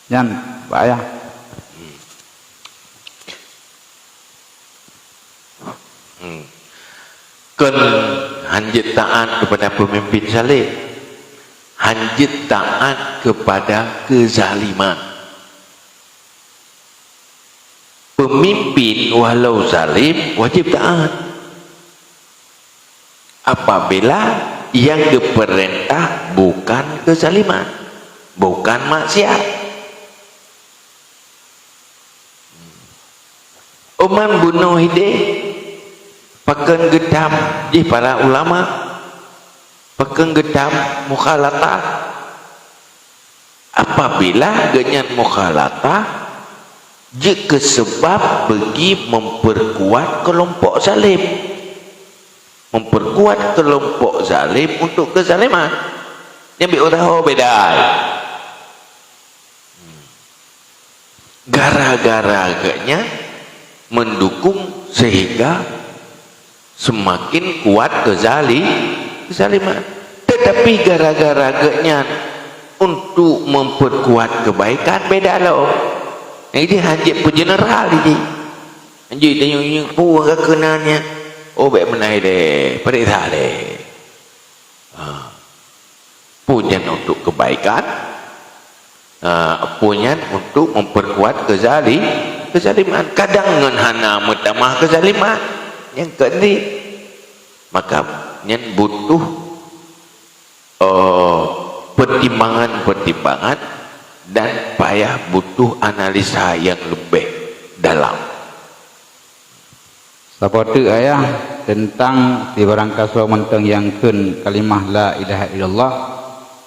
Jangan bahaya. Kan hanjit taat kepada pemimpin zalim, hanjit taat kepada kezaliman. Pemimpin walau zalim wajib taat apabila yang diperintah bukan kezaliman, bukan maksiat. Uman bunuh hidup pakai gedam di para ulama, pakai gedam mukhalatah. Apabila genyan mukhalatah jika sebab bagi memperkuat kelompok zalim, memperkuat kelompok zalim untuk kezaliman, yang biudah beda. Gara-garanya mendukung sehingga semakin kuat kezaliman. Tetapi gara-garanya untuk memperkuat kebaikan beda loh. Ini hanjit pun general ini. Hanjit dia yang pun kenanya. Oh baik menai deh, perintah deh. Punya untuk kebaikan, punya untuk memperkuat kezaliman. Kadang dengan hana menambah kezaliman yang kedua, maka yang butuh pertimbangan dan payah butuh analisa yang lebih dalam. Seperti ayah tentang di barang kasau mentang yang kun kalimah la ilaha illallah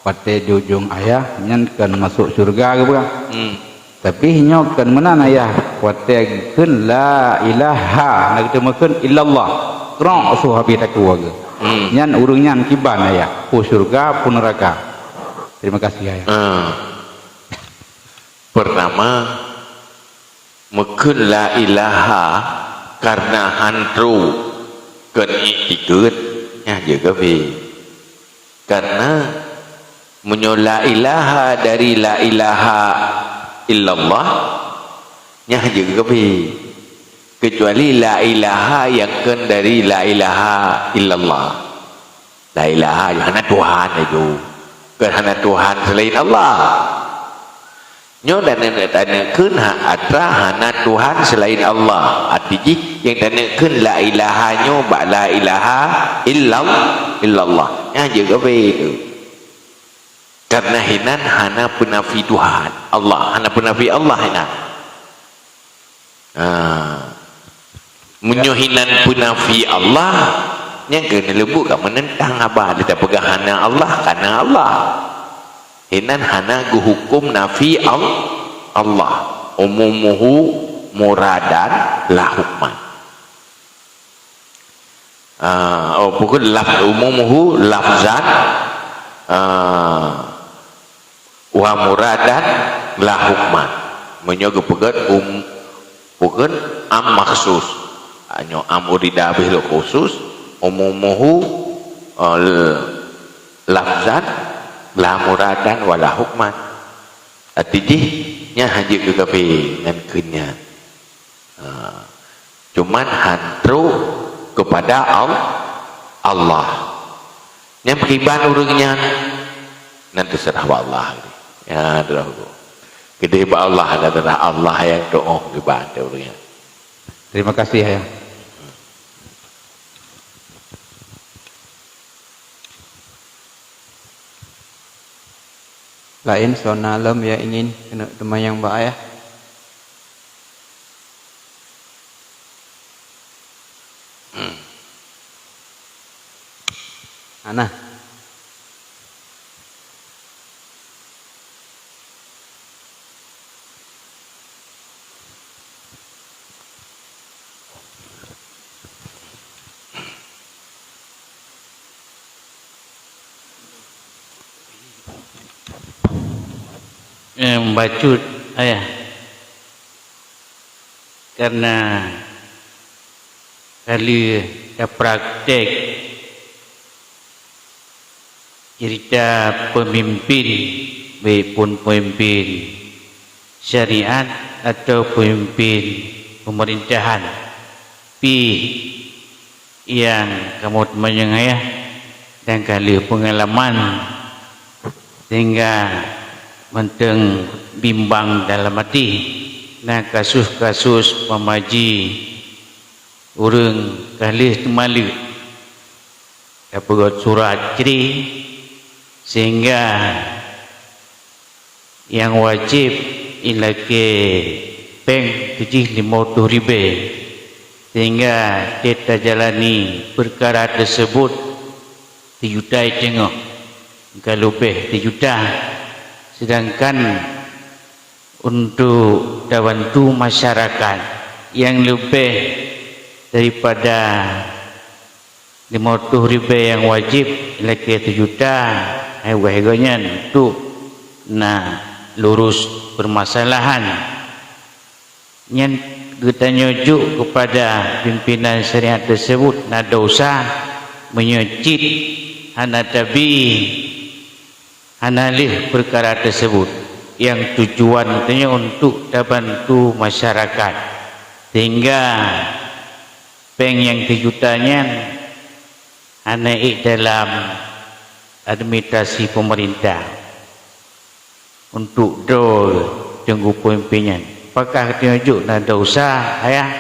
pada di ujung ayah nyankan masuk surga ke bukan? Tapi nyokan menan ayah pada kun la ilaha nak temukan illallah terang suhabi takwa ke. Nyan urang nyan kiban ayah pu surga pu neraka. Terima kasih ayah. Pertama, mekun la ilaha karena hantru ken ikut nya juga be. Karena menyola ilaha dari la ilaha illallah nya juga be. Kecuali la ilaha yang ken dari la ilaha illallah. La ilaha yang hanya Tuhan itu. Kerana Tuhan selain Allah. Nyo dan nenek tanyakan atra hana Tuhan selain Allah. Artinya yang tanyakan la ilaha nyo ba la ilaha illallah. Nya juga begitu. Karena hinan hana penafi Tuhan Allah, hana penafi Allah hinan. Menyohinan penafi Allah nya kena lebu ka menentang apa dia pegang hana Allah karena Allah. Hinan hana hukum nafi Allah umumuhu muradan la hukman. Pokok umumuhu lafzan wa muradan la hukman. Menyoga pegat pokok am maksus anyo am urida bil khusus umumuhu lafzan la muradan wala hukman. Artinya hanya ke kafe dengan kenya. Cuman hantru kepada Allah. Yang beriban urangnya nanti serah Allah. Ya, terus. Gede ba Allah adalah Allah yang doa dibantu urangnya. Terima kasih ayah. Lain soal alam yang ingin kena teman yang baik ayah. Ana. Membacut ayah karena kali dah praktek cerita pemimpin baik pun pemimpin syariat atau pemimpin pemerintahan pi yang kamu teman ayah dan kali pengalaman sehingga menteng bimbang dalam hati nah kasus-kasus pemaji urang kalih temali dapat surat ceri sehingga yang wajib ilake peng 750,000 sehingga kita jalani perkara tersebut 3 juta tengok kalau lebih 3 juta. Sedangkan untuk bantu masyarakat yang lebih daripada 50,000 yang wajib lagi 7 juta harganya untuk lurus permasalahan yang kita nyujuk kepada pimpinan syariat tersebut dosa menyucit hana tabi analih perkara tersebut yang tujuan untuk bantu masyarakat sehingga peng yang 3 jutanya naik dalam administrasi pemerintah untuk tunggu pimpinan. Apakah tunjuk dosa ayah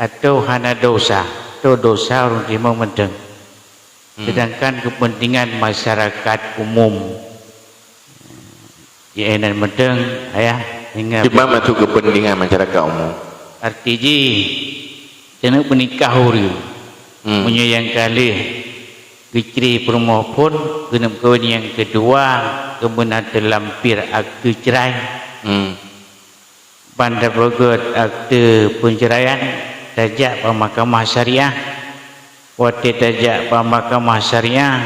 atau hana dosa atau dosa orang timur menteng sedangkan kepentingan masyarakat umum Jainan medeng ayah hingga Cuma masuk kepentingan masyarakat umum. artinya jangan menikah huri menyayang kali keceri perempuan pun kena kawin yang kedua kemudian terlampir akte cerai pada bagot akte penceraian tajak pada mahkamah syariah waktu tajak pada mahkamah syariah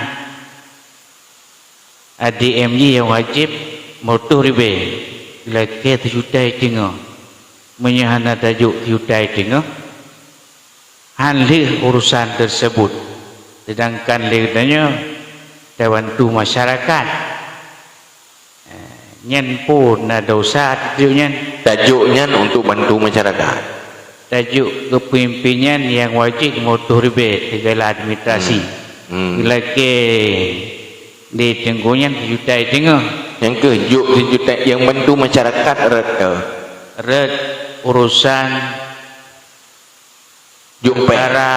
ADMJ yang wajib motor ribe laki terjutai tengah menyahana tajuk terjutai tengah handle urusan tersebut sedangkan legatnya bantu masyarakat nyen pun ada usaha tajuknya untuk bantu masyarakat tajuk kepemimpinan yang wajib motor ribe segala administrasi laki di tenggunya terjutai tengah yang kejuk juta yang bantu masyarakat red urusan perkara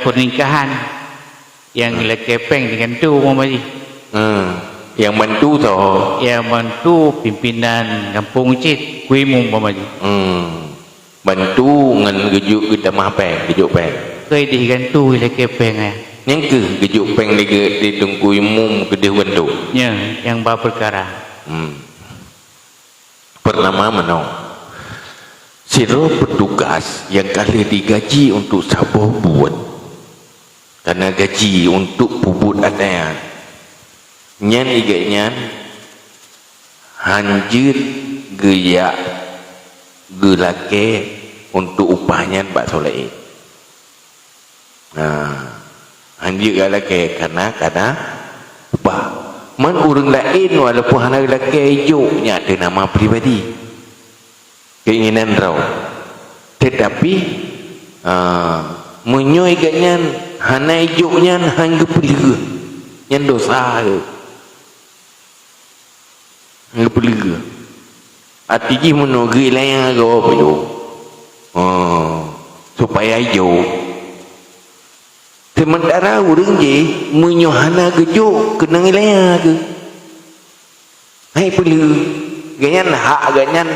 pernikahan yang lekepeng dengan tu mamaji yang bantu toh yang bantu pimpinan kampung cit kuimu mamaji bantu ngan gejuk kita mahpeng gejuk peng kai digantu lekepeng yang ke gejuk peng di tunggu imum ke dia bantu ya yang ba perkara pertama mana siro petugas yang kali digaji untuk sabar buat karena gaji untuk bubut adanya nyan iganya hanjir geyak gelake untuk upahnya Pak Soleh hanjir gelake karena upah man orang lain walaupun hanya gelake hijaunya ada nama pribadi keinginan rau tetapi menyoi ganyan hana hijaunya hangga pelega yang dosa hangga pelega artinya menogri lah yang agak apa tu supaya hijau sementara orang je menyohana gejuk kena nilai ke hai pelega ganyan hak ganyan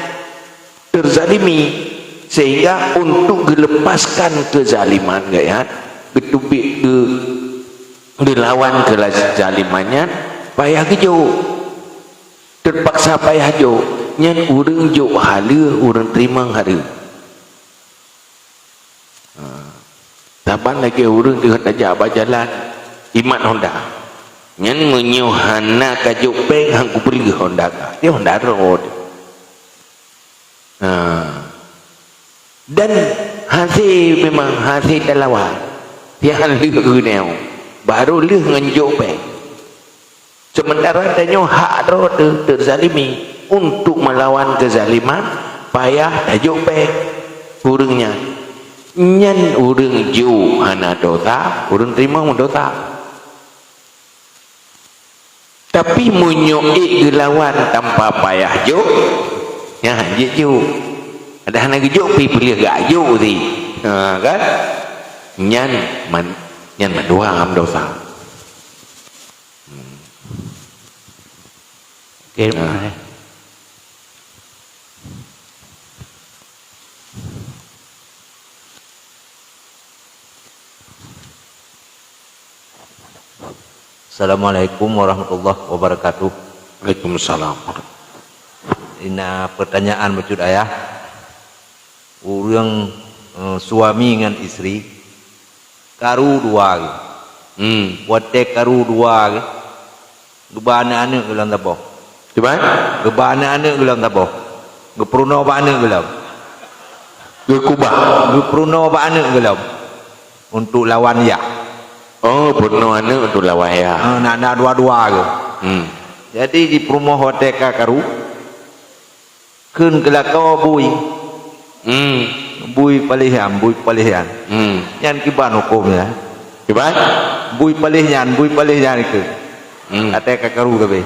terzalimi sehingga untuk melepaskan kezaliman gaya ketubik dilawan kezalimannya payah kejo terpaksa payah jo nyan urang jo hala urang terima hari taban lagi urang dengan tajak berjalan imat Honda nyan menyohana kajuk peng hangku pergi Honda dia Honda road dan hasil memang hasil telawat dia lih neu baru lih nganjuk peng sementara tanya hak roh terzalimi untuk melawan kezaliman payah tajuk peng urangnya nyan urang ju hana dosa urang terima dosa tapi menyoi gelawan tanpa payah ju ya ju ada hana gejuk pi pilih gajuk ti kan nyan mendoang dosa okay. Assalamualaikum warahmatullahi wabarakatuh. Waalaikumsalam. Ini pertanyaan maksud ayah. Orang suami dengan istri karu dua wate karu dua gebana ane gelam tabo coba gebana ane gelam tabo gepruno bana gelam gekubah gepruno bana gelam untuk lawan ya pruno ane untuk lawan ya nak dua-dua ke jadi di perumah hotel karu kun kelakau bui bui palihan yang kiban hukumnya kiban bui palihan itu ate kakaru ke be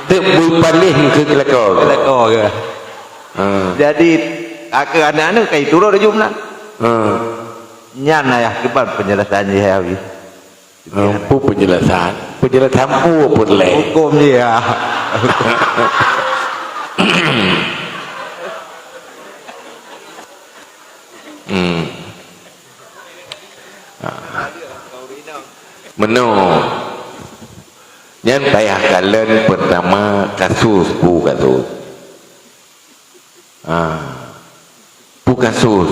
tu bui palih ke kelakau ke jadi anak-anak kai turun jumlah nyan ayah kiban penjelasannya habis penjelasan pu boleh hukum dia Menung. Yang payah kalian pertama kasus bu kasus. Bu kasus.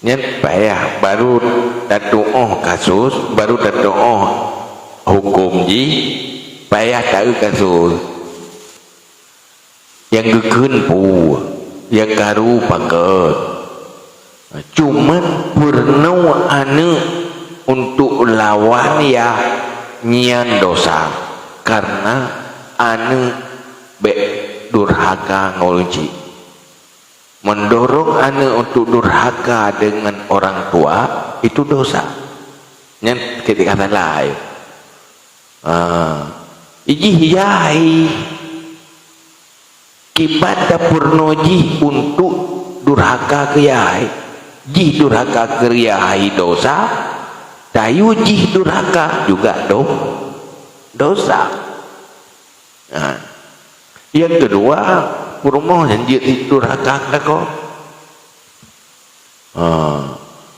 Yang payah baru dadoh kasus, baru dadoh hukum ji, payah tahu kasus. Yang gekun bu, yang karu pakai. Cuman pernah anu untuk lawan ya nyian dosa karena anu be durhaka ngolci mendorong anu untuk durhaka dengan orang tua itu dosa nyen ketika lain iji hiyai kibat purnoji untuk durhaka kiyai ji durhaka kiyai dosa dayu ji durhaka juga dosa. Nah, yang kedua kurmo janji durhaka kau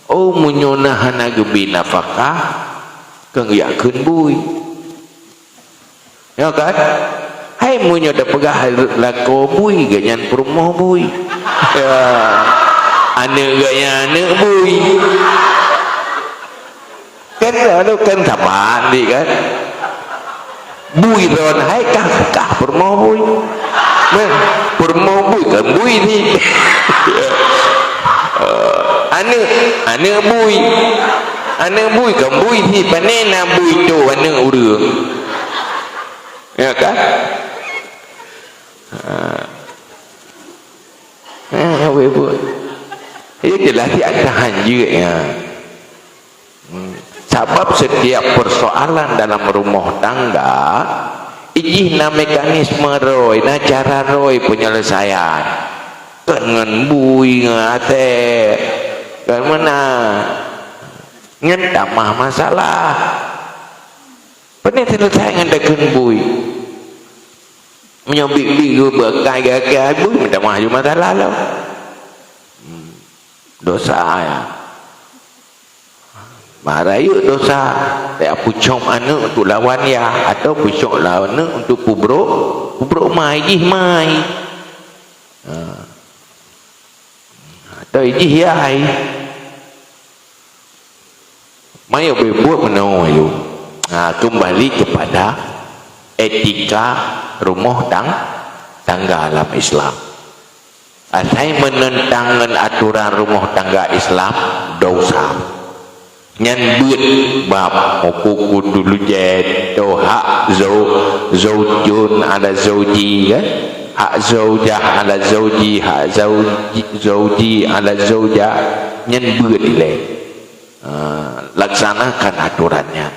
oh munyona hana gebi nafkah kang yakeun bui ya kan hai munyo da pegah lako bui ganyan kurmo bui ya ane gaya ane bui kan lalu kan sama ni kan bui ron hai kah permo bui men permo bui kan bui ni ane bui kan bui ni panena bui tu ane urang ya kan bui ini jelas ada hanjir ya. Sebab setiap persoalan dalam rumah tangga ijihna mekanisme roy, na cara roy penyelesaian dengan bui ngate kan mana ngentamah masalah pernah selesai ngendakeun bui menyobik bigu bekai gagai bui mentamah masalah lo dosa ya marayu dosa tak pucuk anak untuk lawan ya atau pucuk lawan untuk pubruk mai ih mai atau ih ai mai berbuat menawa kembali kepada etika rumah tangga dalam Islam. Saya menentangkan aturan rumah tangga Islam dosa. Nyan buat bab hukum dulu jet to hak zaujun ala zauji kan hak zaujah ala zauji hak zauji ala zaujah nyan buat ile laksanakan aturannya.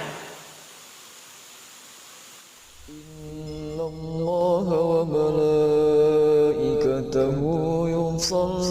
Innallaha wa malaikatahu yusalluna